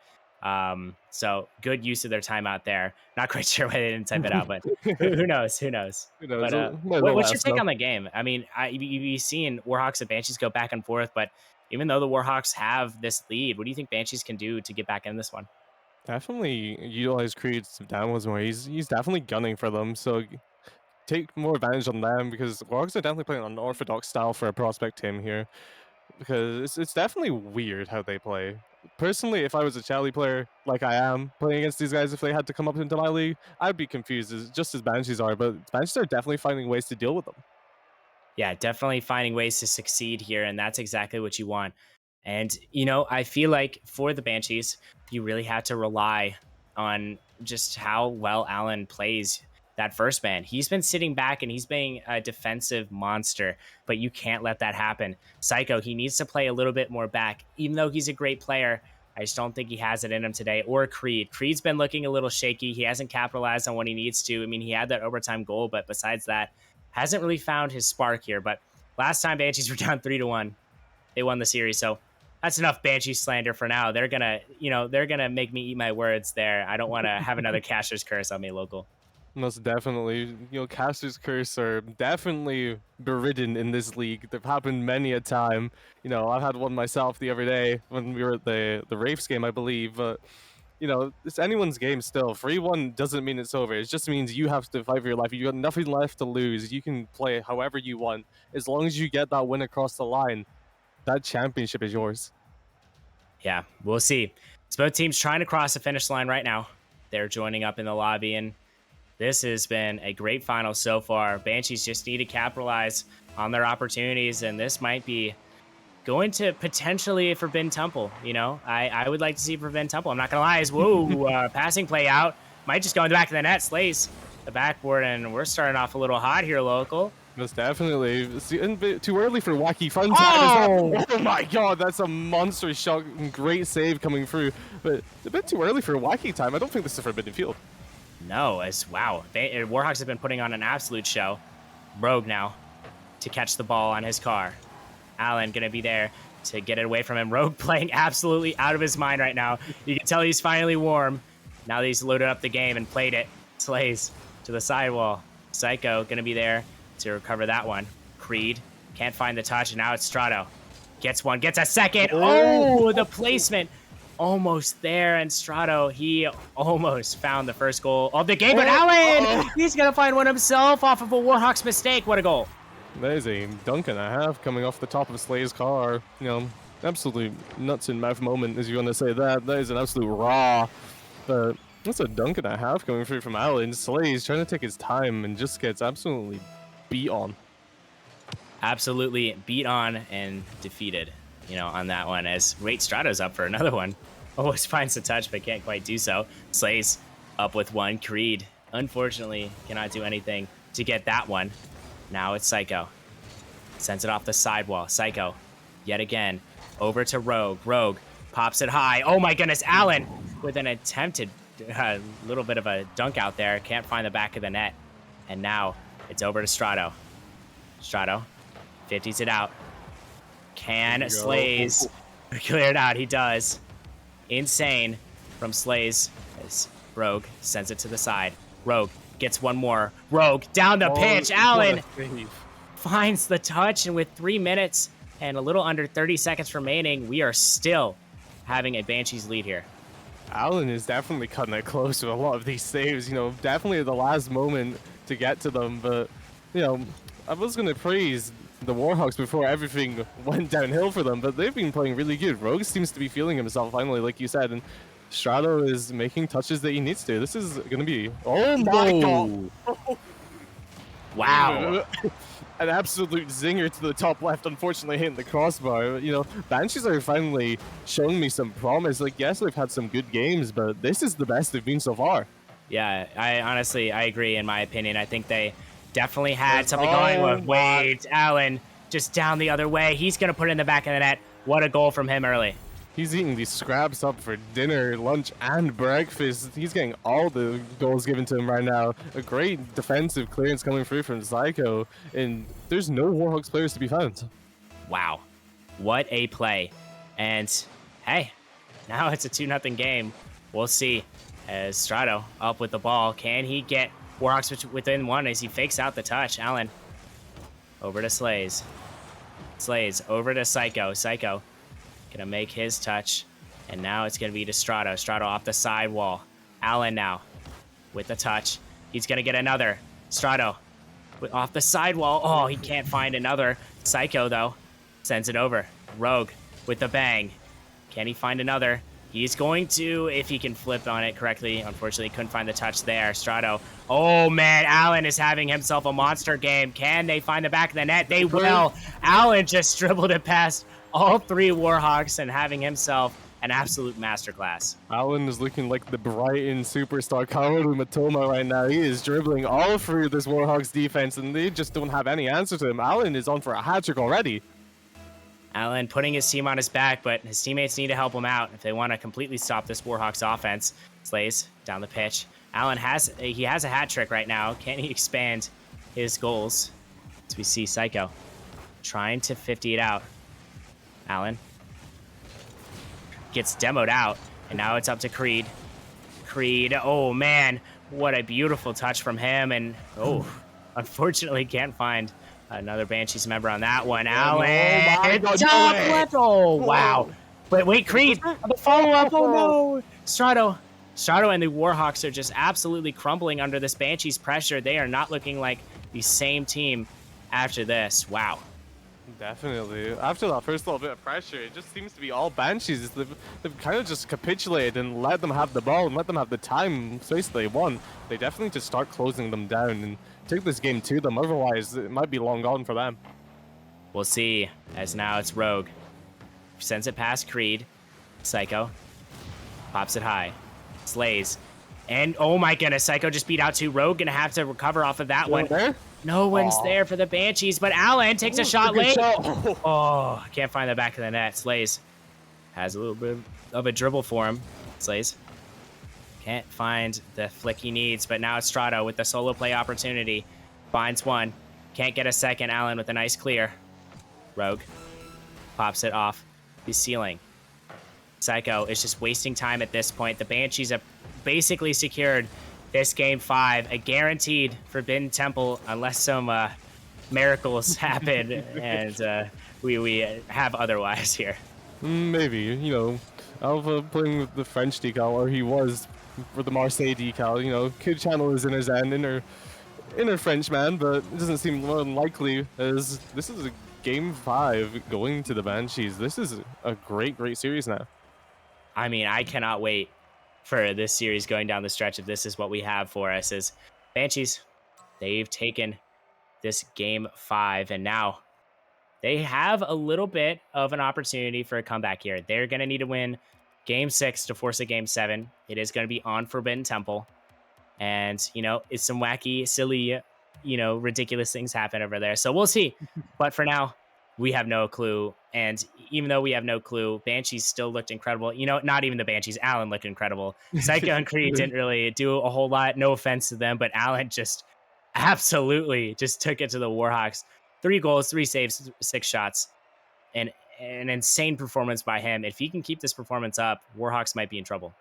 So good use of their timeout there. Not quite sure why they didn't type it out, but who knows? Who knows? You know, But so might as well let what's your us take know. on the game? I mean, you've seen Warhawks and Banshees go back and forth, but even though the Warhawks have this lead, what do you think Banshees can do to get back in this one? Definitely utilize Creed's downwards more. He's definitely gunning for them, so take more advantage on them because Warhawks are definitely playing an unorthodox style for a prospect team here. Because it's definitely weird how they play. Personally, if I was a Charlie player like I am playing against these guys, if they had to come up into my league, I'd be confused, just as Banshees are. But Banshees are definitely finding ways to deal with them. Yeah, definitely finding ways to succeed here, and that's exactly what you want. And I feel like for the Banshees, you really had to rely on just how well Allen plays that first man. He's been sitting back and he's being a defensive monster, but you can't let that happen. Psycho, he needs to play a little bit more back, even though he's a great player. I just don't think he has it in him today. Or Creed. Creed's been looking a little shaky. He hasn't capitalized on what he needs to. I mean, he had that overtime goal, but besides that, hasn't really found his spark here. But last time Banshees were down 3-1, they won the series. So that's enough Banshee slander for now. They're gonna make me eat my words there. I don't want to have another Caster's curse on me, local. Most definitely, Caster's Curse are definitely beridden in this league. They've happened many a time. I've had one myself the other day when we were at the Wraiths game, I believe. But it's anyone's game still. 3-1 doesn't mean it's over. It just means you have to fight for your life. You got nothing left to lose. You can play however you want. As long as you get that win across the line, that championship is yours. Yeah, we'll see. It's both teams trying to cross the finish line right now. They're joining up in the lobby, and this has been a great final so far. Banshees just need to capitalize on their opportunities, and this might be going to potentially a Forbidden Temple. I would like to see Forbidden Temple. I'm not going to lie. Passing play out. Might just go in the back of the net. Slays the backboard, and we're starting off a little hot here, local. Most definitely. It's a bit too early for wacky fun time. Oh my god, that's a monster shot. Great save coming through. But it's a bit too early for wacky time. I don't think this is a Forbidden Field. No, wow. Warhawks have been putting on an absolute show. Rogue now to catch the ball on his car. Allen going to be there to get it away from him. Rogue playing absolutely out of his mind right now. You can tell he's finally warm. Now that he's loaded up the game and played it. Slays to the sidewall. Psycho going to be there to recover that one. Creed can't find the touch, and now it's Strato. Gets one, gets a second. Oh, the placement. Almost there, and Strato, he almost found the first goal of the game, but Allen, he's going to find one himself off of a Warhawks mistake. What a goal. That is a dunk and a half coming off the top of Slay's car. Absolute nuts in mouth moment, as you want to say that. That is an absolute raw. But that's a dunk and a half coming through from Allen. Slay's trying to take his time and just gets absolutely beat on. Absolutely beat on and defeated, on that one, as Wait Strato's up for another one. Always finds the touch, but can't quite do so. Slays up with one. Creed, unfortunately, cannot do anything to get that one. Now it's Psycho. Sends it off the sidewall. Psycho, yet again, over to Rogue. Rogue pops it high. Oh my goodness, Allen with an attempted little bit of a dunk out there. Can't find the back of the net. And now it's over to Strato. Strato 50s it out. Can Slays clear it out? He does. Insane from Slays as Rogue sends it to the side. Rogue gets one more. Rogue down the pitch. Allen finds the touch, and with 3 minutes and a little under 30 seconds remaining, we are still having a Banshees lead here. Allen is definitely cutting it close with a lot of these saves. Definitely at the last moment to get to them. But, I was going to praise the Warhawks before everything went downhill for them, but they've been playing really good. Rogue seems to be feeling himself finally, like you said, and Strato is making touches that he needs to. This is going to be... Oh my god! Wow. An absolute zinger to the top left, unfortunately hitting the crossbar. Banshees are finally showing me some promise. Like, yes, they've had some good games, but this is the best they've been so far. Yeah, I agree, in my opinion. I think they definitely had something going with Wade. Allen just down the other way. He's going to put it in the back of the net. What a goal from him early. He's eating these scraps up for dinner, lunch, and breakfast. He's getting all the goals given to him right now. A great defensive clearance coming through from Psycho, and there's no Warhawks players to be found. Wow. What a play. And hey, now it's a 2-0 game. We'll see. As Strato up with the ball. Can he get Warhawks within one as he fakes out the touch? Allen over to Slays. Slays over to Psycho. Psycho gonna make his touch. And now it's gonna be to Strato. Strato off the side wall. Allen now with the touch. He's gonna get another. Strato off the sidewall. Oh, he can't find another. Psycho, though, sends it over. Rogue with the bang. Can he find another? He's going to, if he can flip on it correctly. Unfortunately, couldn't find the touch there. Strato. Oh, man, Allen is having himself a monster game. Can they find the back of the net? They will. Allen just dribbled it past all three Warhawks and having himself an absolute masterclass. Allen is looking like the Brighton superstar Kaoru Matoma right now. He is dribbling all through this Warhawks defense, and they just don't have any answer to him. Allen is on for a hat-trick already. Allen putting his team on his back, but his teammates need to help him out if they want to completely stop this Warhawks offense. Slays down the pitch. Allen has a hat trick right now. Can he expand his goals? As we see Psycho trying to 50 it out. Allen gets demoed out, and now it's up to Creed. Creed, oh man, what a beautiful touch from him, and unfortunately can't find another Banshees member on that one. Allen, top left. Oh, wow. But wait, Creed, the follow-up. Oh, no. Strato and the Warhawks are just absolutely crumbling under this Banshees pressure. They are not looking like the same team after this. Wow. Definitely. After that first little bit of pressure, it just seems to be all Banshees. They've kind of just capitulated and let them have the ball and let them have the time space they want. They definitely just start closing them down and take this game to them. Otherwise, it might be long gone for them. We'll see, as now it's Rogue. Sends it past Creed. Psycho. Pops it high. Slays. And, oh my goodness, Psycho just beat out two. Rogue gonna have to recover off of that one. There? No one's there for the Banshees, but Allen takes a shot late. Oh, can't find the back of the net. Slays has a little bit of a dribble for him. Slays can't find the flick he needs, but now it's Strato with the solo play opportunity. Finds one. Can't get a second. Allen with a nice clear. Rogue pops it off the ceiling. Psycho is just wasting time at this point. The Banshees have basically secured this game 5, a guaranteed Forbidden Temple unless some miracles happen and we have otherwise here. Maybe, you know, Alpha playing with the French decal, or he was for the Marseille decal. You know, Kid Channel is in his end, inner French man, but it doesn't seem unlikely as this is a game 5 going to the Banshees. This is a great series now. I mean, I cannot wait for this series going down the stretch if this is what we have for us. As Banshees, they've taken this game 5, and now they have a little bit of an opportunity for a comeback here. They're going to need to win game 6 to force a game 7. It is going to be on Forbidden Temple. And, you know, it's some wacky, silly, you know, ridiculous things happen over there. So we'll see. But for now, we have no clue. And even though we have no clue, Banshees still looked incredible. You know, not even the Banshees. Allen looked incredible. Psycho and Creed didn't really do a whole lot. No offense to them, but Allen just absolutely just took it to the Warhawks. 3 goals, 3 saves, 6 shots. And an insane performance by him. If he can keep this performance up, Warhawks might be in trouble.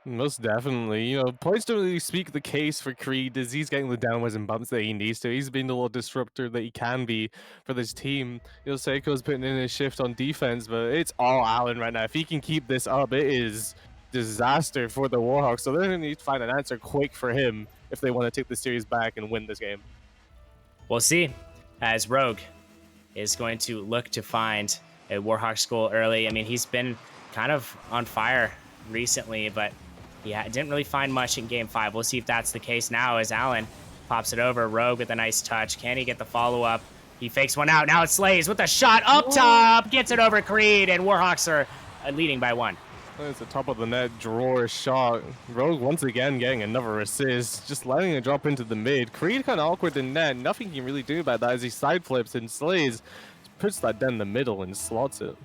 Most definitely. You know, points don't really speak the case for Creed as he's getting the downwards and bumps that he needs to. He's been the little disruptor that he can be for this team. You know, Seiko's putting in a shift on defense, but it's all Allen right now. If he can keep this up, it is disaster for the Warhawks. So they're going to need to find an answer quick for him if they want to take the series back and win this game. We'll see, as Rogue is going to look to find a Warhawks goal early. I mean, he's been kind of on fire recently, but he didn't really find much in game 5. We'll see if that's the case now as Allen pops it over. Rogue with a nice touch. Can he get the follow-up? He fakes one out. Now it's Slays with a shot up top. Gets it over Creed, and Warhawks are leading by 1. It's a top of the net drawer shot. Rogue once again getting another assist, just letting it drop into the mid. Creed kind of awkward in net. Nothing he can really do about that as he side flips and Slays puts that down the middle and slots it.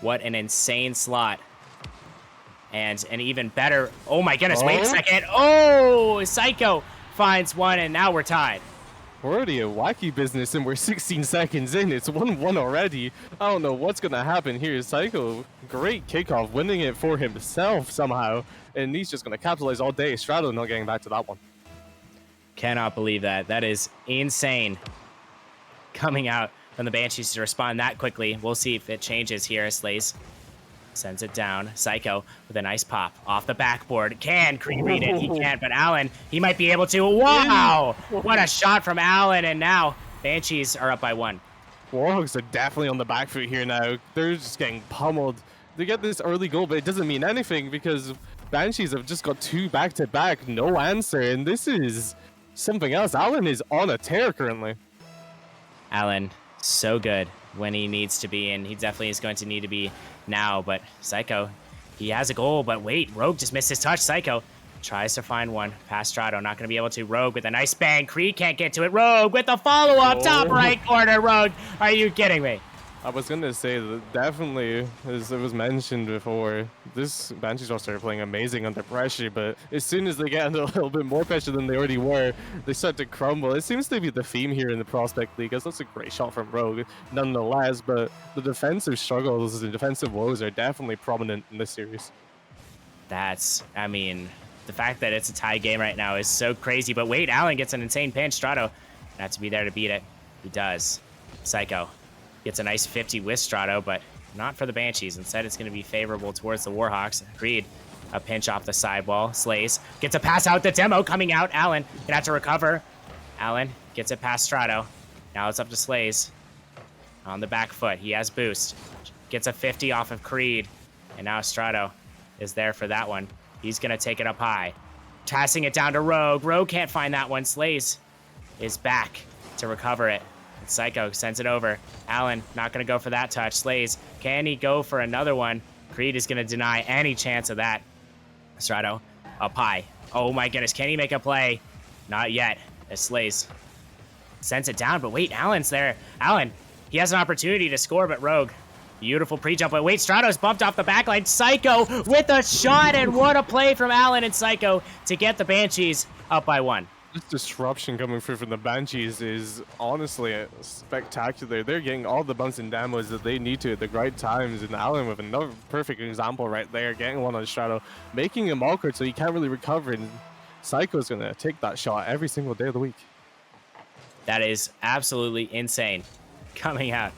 What an insane slot. And an even better... Oh my goodness, wait a second. Oh, Psycho finds one, and now we're tied. We're already a wacky business, and we're 16 seconds in. It's 1-1 already. I don't know what's going to happen here. Psycho, great kickoff, winning it for himself somehow. And he's just going to capitalize all day. Strato not getting back to that one. Cannot believe that. That is insane. Coming out from the Banshees to respond that quickly. We'll see if it changes here. Slays sends it down. Psycho with a nice pop off the backboard. Can Creed read it? He can't, but Allen, he might be able to. Wow! What a shot from Allen, and now Banshees are up by 1. Warhawks are definitely on the back foot here now. They're just getting pummeled. They get this early goal, but it doesn't mean anything because Banshees have just got 2 back-to-back, no answer, and this is something else. Allen is on a tear currently. Allen, so good when he needs to be, and he definitely is going to need to be now, but Psycho, he has a goal, but wait, Rogue just missed his touch. Psycho tries to find one past Strato, not going to be able to. Rogue with a nice bang. Creed can't get to it. Rogue with the follow-up, top right corner. Rogue, are you kidding me? I was going to say that definitely, as it was mentioned before, this Banshees roster are playing amazing under pressure, but as soon as they get under a little bit more pressure than they already were, they start to crumble. It seems to be the theme here in the Prospect League, as that's a great shot from Rogue, nonetheless, but the defensive struggles and defensive woes are definitely prominent in this series. That's, I mean, the fact that it's a tie game right now is so crazy, but wait, Allen gets an insane pinch. Strato not to be there to beat it. He does. Psycho gets a nice 50 with Strato, but not for the Banshees. Instead, it's going to be favorable towards the Warhawks. Creed, a pinch off the sidewall. Slays gets a pass out. The demo coming out. Allen gonna have to recover. Allen gets it past Strato. Now it's up to Slays on the back foot. He has boost. Gets a 50 off of Creed. And now Strato is there for that one. He's going to take it up high. Passing it down to Rogue. Rogue can't find that one. Slays is back to recover it. Psycho sends it over. Allen not going to go for that touch. Slays, can he go for another one? Creed is going to deny any chance of that. Strato up high. Oh my goodness, can he make a play? Not yet. As Slays sends it down, but wait, Allen's there. Allen, he has an opportunity to score, but Rogue, beautiful pre-jump. But wait, Strato's bumped off the backline. Psycho with a shot, and what a play from Allen and Psycho to get the Banshees up by 1. This disruption coming through from the Banshees is honestly spectacular. They're getting all the bumps and damos that they need to at the right times, and Allen with another perfect example right there, getting one on Strato, making him awkward so he can't really recover, and Psycho's going to take that shot every single day of the week. That is absolutely insane coming out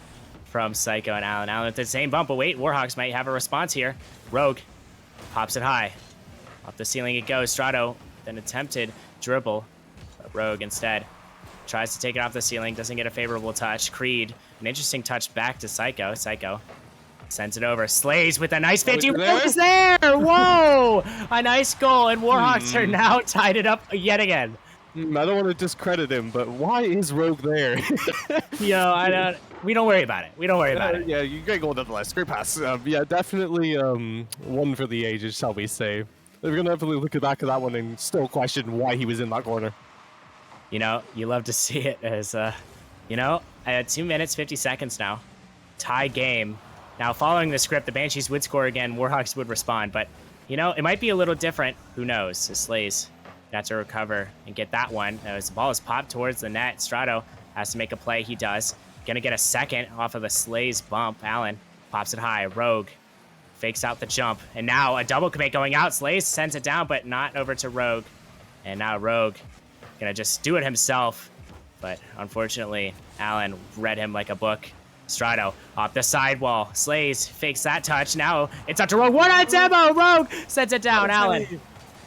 from Psycho and Allen. Allen with the same bump, but wait, Warhawks might have a response here. Rogue pops it high. Up the ceiling it goes. Strato, then attempted dribble. Rogue instead tries to take it off the ceiling, doesn't get a favorable touch. Creed, an interesting touch back to Psycho. Psycho sends it over. Slays with a nice 50. Rogue is there! Whoa! A nice goal, and Warhawks are now tied it up yet again. I don't want to discredit him, but why is Rogue there? Yo, we don't worry about it. We don't worry about it. Yeah, you great goal nonetheless. Great pass. Yeah, definitely one for the ages, shall we say. They're going to definitely look back at that one and still question why he was in that corner. You know, you love to see it as, at 2 minutes, 50 seconds now. Tie game. Now, following the script, the Banshees would score again. Warhawks would respond. But, it might be a little different. Who knows? As Slays got to recover and get that one. As the ball is popped towards the net, Strato has to make a play. He does. Going to get a second off of the Slays bump. Allen pops it high. Rogue fakes out the jump. And now a double commit going out. Slays sends it down, but not over to Rogue. And now Rogue gonna just do it himself. But unfortunately, Allen read him like a book. Strato off the sidewall. Slays fakes that touch. Now it's up to Rogue. One on demo. Rogue sends it down. Allen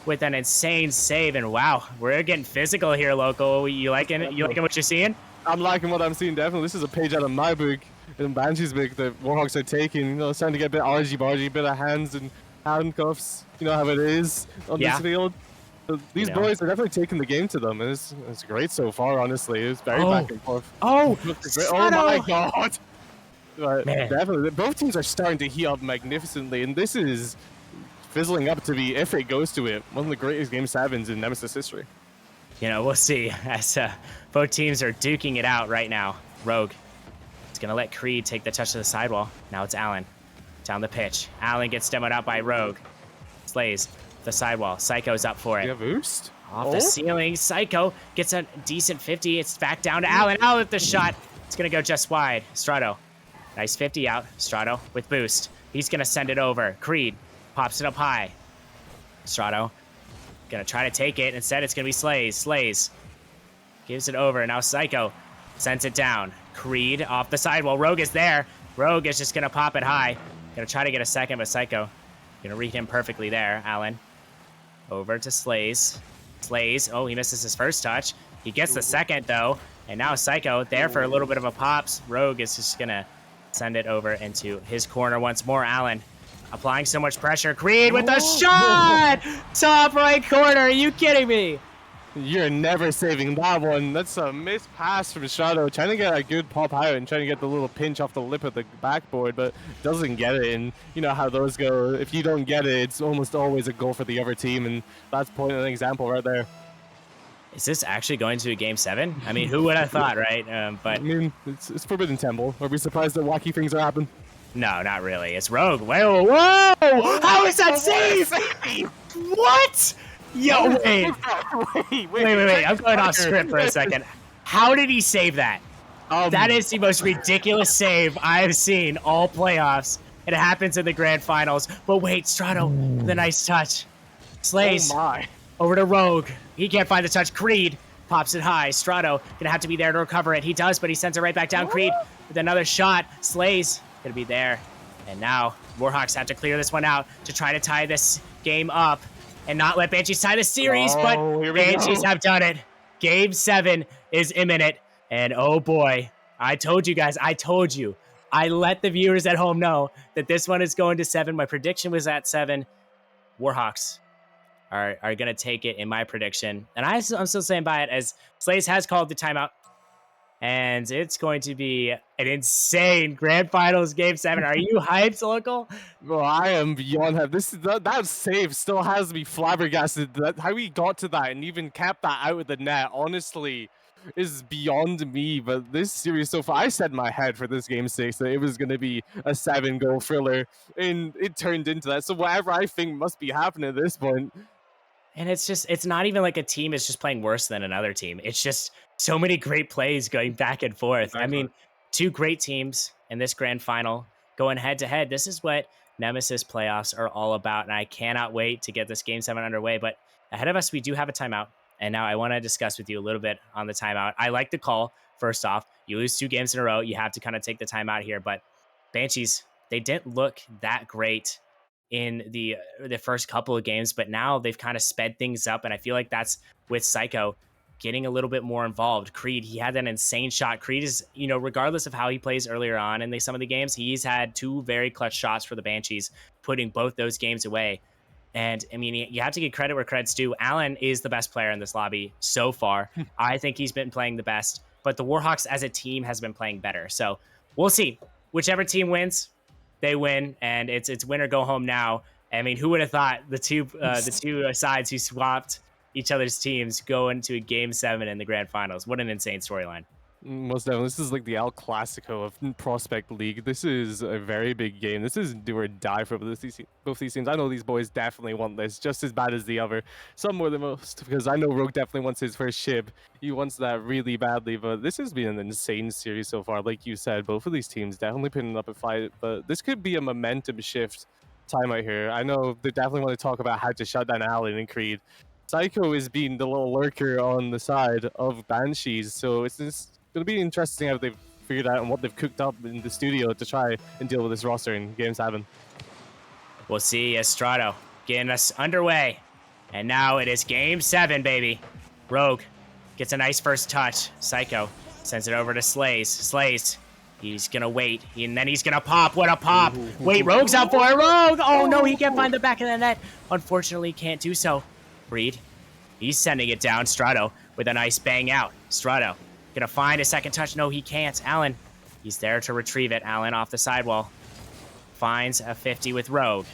with an insane save. And wow, we're getting physical here, local. You liking it? You liking what you're seeing? I'm liking what I'm seeing, definitely. This is a page out of my book. In Banshees book that Warhawks are taking, it's starting to get a bit argy-bargy, bit of hands and handcuffs. You know how it is on this field. So these boys are definitely taking the game to them, and it's great so far, honestly. It's very back and forth. Oh my God. But definitely, both teams are starting to heat up magnificently, and this is fizzling up to be, if it goes to it, one of the greatest Game 7s in Nemesis history. We'll see as both teams are duking it out right now. Rogue is going to let Creed take the touch to the sidewall. Now it's Allen. Down the pitch. Allen gets demoed out by Rogue. Slays the sidewall. Psycho's up for it. Yeah, boost. Off the ceiling. Psycho gets a decent 50. It's back down to Allen. Allen with the shot. It's going to go just wide. Strato. Nice 50 out. Strato with boost. He's going to send it over. Creed pops it up high. Strato going to try to take it. Instead, it's going to be Slays. Slays gives it over. Now Psycho sends it down. Creed off the sidewall. Rogue is there. Rogue is just going to pop it high. Going to try to get a second, but Psycho going to read him perfectly there. Allen over to Slays. Slays. Oh, he misses his first touch. He gets the second, though. And now Psycho there for a little bit of a pops. Rogue is just going to send it over into his corner once more. Allen applying so much pressure. Creed with the shot! Top right corner. Are you kidding me? You're never saving that one. That's a missed pass from Shadow, trying to get a good pop out and trying to get the little pinch off the lip of the backboard, but doesn't get it. And you know how those go. If you don't get it, it's almost always a goal for the other team, and that's an example right there. Is this actually going to a game 7? I mean, who would have thought, right? But I mean, it's Forbidden Temple. Are we surprised that wacky things are happening? No, not really. It's Rogue. Whoa, whoa! How is that safe? What? Yo, wait. Wait. I'm going off script for a second. How did he save that? That is the most ridiculous save I've seen all playoffs. It happens in the grand finals. But wait, Strato, the nice touch. Slays over to Rogue. He can't find the touch. Creed pops it high. Strato gonna have to be there to recover it. He does, but he sends it right back down. Creed with another shot. Slays gonna be there. And now Warhawks have to clear this one out to try to tie this game up and not let Banshees tie the series, but Banshees have done it. Game 7 is imminent, and oh boy, I told you guys, I told you. I let the viewers at home know that this one is going to 7. My prediction was at 7. Warhawks are going to take it in my prediction, and I'm still saying by it, as Slays has called the timeout, and it's going to be an insane grand finals game 7. Are you hyped, Local? Well, I am beyond hyped. That save still has me flabbergasted. How he got to that and even kept that out of the net, honestly, is beyond me. But this series so far, I set my head for this game 6 that it was going to be a 7-goal thriller, and it turned into that. So whatever I think must be happening at this point. And it's not even like a team is just playing worse than another team. It's just so many great plays going back and forth. Exactly. I mean, 2 great teams in this grand final going head to head. This is what Nemesis playoffs are all about. And I cannot wait to get this game 7 underway. But ahead of us, we do have a timeout. And now I want to discuss with you a little bit on the timeout. I like the call. First off, you lose 2 games in a row. You have to kind of take the timeout here. But Banshees, they didn't look that great in the first couple of games, but now they've kind of sped things up, and I feel like that's with Psycho getting a little bit more involved. Creed, he had that insane shot. Creed is, regardless of how he plays earlier on in some of the games, he's had 2 very clutch shots for the Banshees, putting both those games away. And I mean, you have to give credit where credit's due. Allen is the best player in this lobby so far. I think he's been playing the best, but the Warhawks as a team has been playing better. So we'll see. Whichever team wins, they win, and it's win or go home now. I mean, who would have thought the two sides who swapped each other's teams go into a game 7 in the grand finals? What an insane storyline. Most definitely. This is like the El Clasico of Prospect League. This is a very big game. This is do or die for both these teams. I know these boys definitely want this just as bad as the other. Some more than most, because I know Rogue definitely wants his first ship. He wants that really badly, but this has been an insane series so far. Like you said, both of these teams definitely putting up a fight, but this could be a momentum shift time out here. I know they definitely want to talk about how to shut down Allen and Creed. Psycho is being the little lurker on the side of Banshees, so it's going to be interesting how they've figured out and what they've cooked up in the studio to try and deal with this roster in Game 7. We'll see Estrado getting us underway. And now it is Game 7, baby. Rogue gets a nice first touch. Psycho sends it over to Slays. Slays, he's going to wait. And then he's going to pop. What a pop. Wait, Rogue's out for it. Rogue! Oh, no, he can't find the back of the net. Unfortunately, can't do so. Reed, he's sending it down. Strato with a nice bang out. Strato gonna find a second touch. No, he can't. Allen, he's there to retrieve it. Allen off the sidewall. Finds a 50 with Rogue.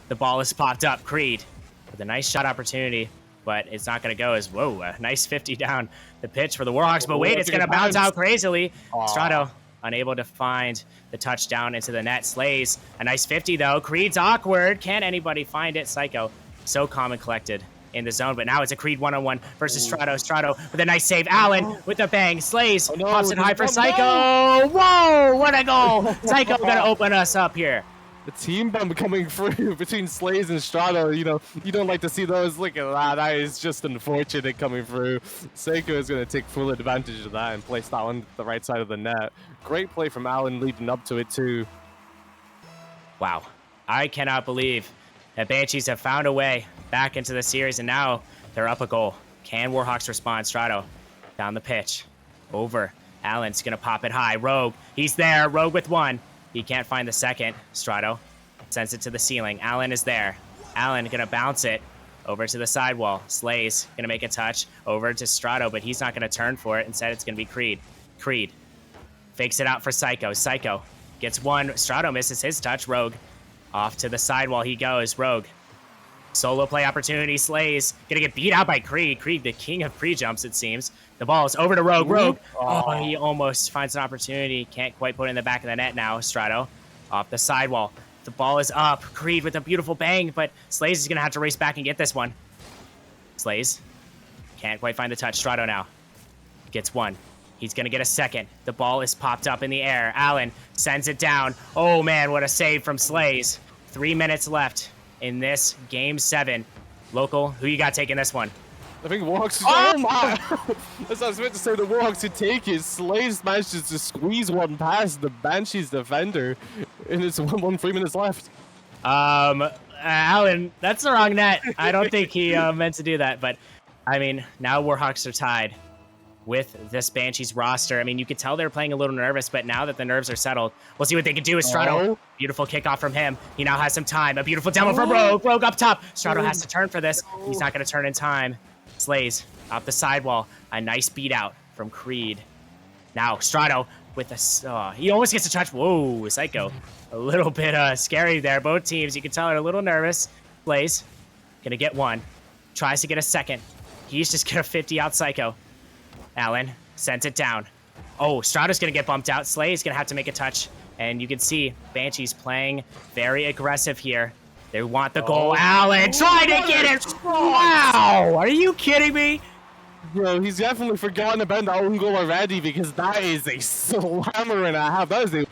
The ball is popped up. Creed with a nice shot opportunity, but it's not gonna go as, whoa, a nice 50 down the pitch for the Warhawks. But wait, it's gonna bounce out crazily. Strato unable to find the touchdown into the net. Slays a nice 50 though. Creed's awkward. Can't anybody find it? Psycho, so calm and collected in the zone, but now it's a Creed one-on-one versus Strato. Strato with a nice save. Allen with a bang. Slays pops it high for Psycho. Whoa, what a goal! Psycho gonna open us up here. The team bomb coming through between Slays and Strato, you know, you don't like to see those. Look at that. That is just unfortunate coming through. Seiko is going to take full advantage of that and place that on the right side of the net. Great play from Allen leading up to it, too. Wow. I cannot believe that Banshees have found a way back into the series, and now they're up a goal. Can Warhawks respond? Strato down the pitch. Over. Allen's going to pop it high. Rogue. He's there. Rogue with one. He can't find the second. Strato sends it to the ceiling. Allen is there. Allen gonna bounce it over to the sidewall. Slays gonna make a touch over to Strato, but he's not gonna turn for it. Instead, it's gonna be Creed. Creed fakes it out for Psycho. Psycho gets one. Strato misses his touch. Rogue off to the sidewall he goes. Rogue. Solo play opportunity. Slays gonna get beat out by Creed. Creed, the king of pre-jumps, it seems. The ball is over to Rogue. Rogue. Oh, he almost finds an opportunity. Can't quite put it in the back of the net now. Strato off the sidewall. The ball is up. Creed with a beautiful bang, but Slays is gonna have to race back and get this one. Slays can't quite find the touch. Strato now gets one. He's gonna get a second. The ball is popped up in the air. Allen sends it down. Oh man, what a save from Slays. 3 minutes left in this game 7. Local, who you got taking this one? I think Warhawks. Oh my! As I was meant to say, the Warhawks would take it. Slays manages to squeeze one past the Banshees defender, and it's 1-1, 3 minutes left. Allen, that's the wrong net. I don't think he meant to do that, but I mean, now Warhawks are tied with this Banshees roster. I mean, you could tell they're playing a little nervous, but now that the nerves are settled, we'll see what they can do with Strato. Beautiful kickoff from him. He now has some time. A beautiful demo from Rogue. Rogue up top. Strato has to turn for this. He's not going to turn in time. Slays off the sidewall. A nice beat out from Creed. Now Strato with a... he almost gets a touch. Whoa, Psycho. A little bit scary there. Both teams, you can tell, are a little nervous. Slays going to get one. Tries to get a second. He's just going to 50 out Psycho. Allen sends it down. Oh, Strato's going to get bumped out. Slay's going to have to make a touch. And you can see Banshees playing very aggressive here. They want the goal. Allen trying to get it. Wow. Are you kidding me? Bro, he's definitely forgotten about the own goal already, because that is a slammer and a half. That is a...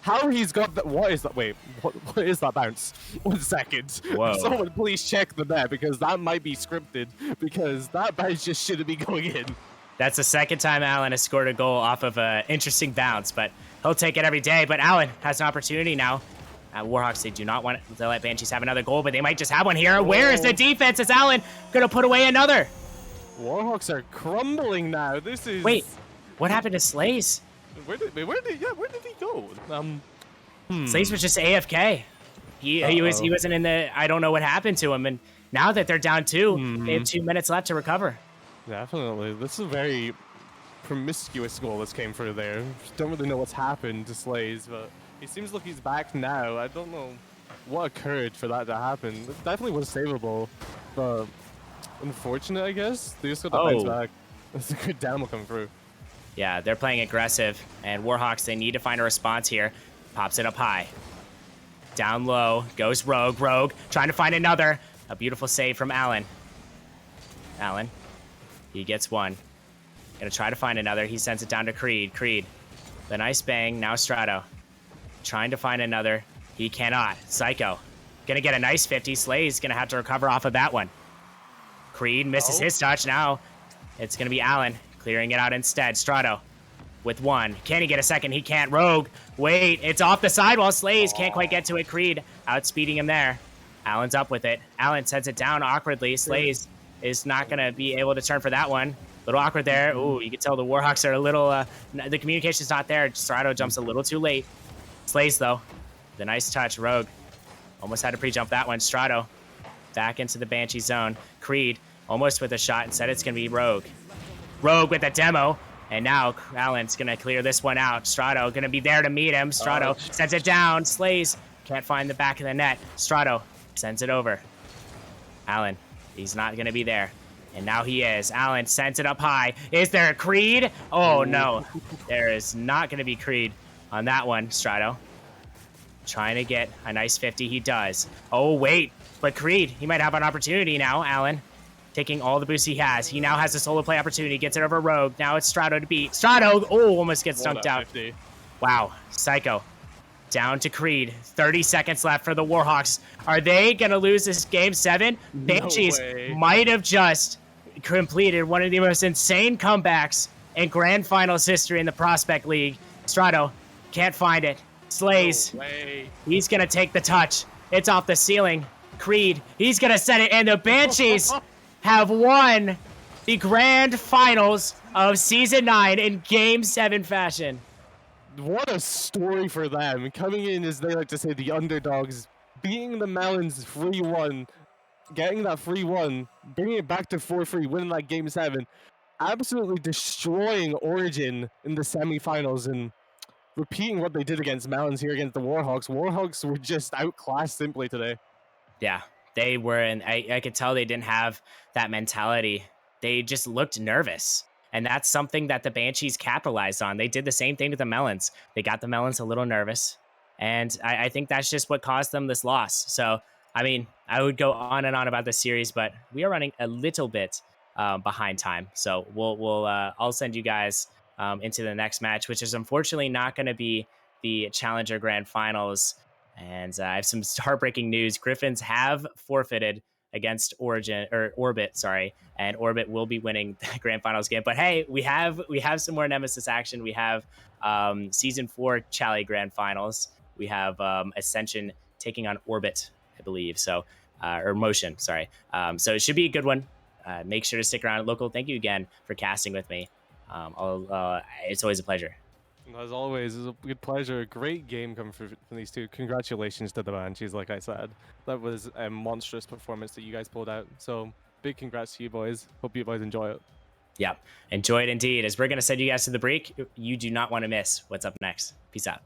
How he's got that? What is that? Wait, what is that bounce? 1 second. Whoa. Someone please check the net, because that might be scripted, because that bounce just shouldn't be going in. That's the second time Allen has scored a goal off of an interesting bounce, but he'll take it every day. But Allen has an opportunity now. Warhawks, they do not want to let Banshees have another goal, but they might just have one here. Where is the defense? Is Allen going to put away another? Warhawks are crumbling now. This is... Wait, what happened to Slays? Where did he go? Slays was just AFK. He wasn't in the... I don't know what happened to him. And now that they're down 2, they have 2 minutes left to recover. Definitely. This is a very promiscuous goal that came through there. Don't really know what's happened to Slays, but he seems like he's back now. I don't know what occurred for that to happen. It definitely was savable, but unfortunate, I guess. They just got the bounce back. That's a good demo coming through. Yeah, they're playing aggressive, and Warhawks, they need to find a response here. Pops it up high. Down low, goes Rogue. Rogue trying to find another. A beautiful save from Allen. Allen, he gets one. Gonna try to find another. He sends it down to Creed. Creed, the nice bang. Now Strato trying to find another. He cannot. Psycho gonna get a nice 50. Slay's gonna have to recover off of that one. Creed misses his touch. Now it's gonna be Allen clearing it out instead. Strato with one. Can he get a second? He can't. Rogue. Wait, it's off the sidewall. Slays can't quite get to it. Creed outspeeding him there. Allen's up with it. Allen sends it down awkwardly. Slays is not going to be able to turn for that one. A little awkward there. Ooh, you can tell the Warhawks are a little... the communication's not there. Strato jumps a little too late. Slays, though. The nice touch. Rogue almost had to pre-jump that one. Strato back into the Banshee zone. Creed almost with a shot. Instead, it's going to be Rogue. Rogue with a demo. And now Allen's going to clear this one out. Strato going to be there to meet him. Strato sends it down. Slays can't find the back of the net. Strato sends it over. Allen, he's not going to be there. And now he is. Allen sends it up high. Is there a Creed? Oh, no. There is not going to be Creed on that one, Strato. Trying to get a nice 50. He does. Oh, wait. But Creed, he might have an opportunity now, Allen. Taking all the boosts he has. He now has a solo play opportunity. Gets it over Rogue. Now it's Strato to beat. Strato, oh, almost gets dunked out. 50. Wow. Psycho. Down to Creed. 30 seconds left for the Warhawks. Are they going to lose this game 7? Banshees might have just completed one of the most insane comebacks in Grand Finals history in the Prospect League. Strato can't find it. Slays. No way. He's going to take the touch. It's off the ceiling. Creed, he's going to set it. And the Banshees have won the Grand Finals of Season 9 in Game 7 fashion. What a story for them. Coming in, as they like to say, the underdogs, beating the Melons 3-1, getting that 3-1, bringing it back to 4-3, winning that Game 7, absolutely destroying Origin in the semifinals and repeating what they did against Melons here against the Warhawks. Warhawks were just outclassed simply today. Yeah, they were, and I could tell they didn't have that mentality. They just looked nervous. And that's something that the Banshees capitalized on. They did the same thing to the Melons. They got the Melons a little nervous. And I think that's just what caused them this loss. So, I mean, I would go on and on about this series, but we are running a little bit behind time. So I'll send you guys into the next match, which is unfortunately not going to be the Challenger Grand Finals. And I have some heartbreaking news. Griffins have forfeited against Orbit, and Orbit will be winning the Grand Finals game. But hey, we have some more Nemesis action. We have Season 4 Chally Grand Finals. We have Ascension taking on Orbit, I believe. So, or Motion, sorry. So it should be a good one. Make sure to stick around. Local, thank you again for casting with me. It's always a pleasure. As always, it's a good pleasure. A great game coming from these two. Congratulations to the Banshees, like I said. That was a monstrous performance that you guys pulled out. So big congrats to you boys. Hope you boys enjoy it. Yeah, enjoy it indeed. As we're going to send you guys to the break, you do not want to miss what's up next. Peace out.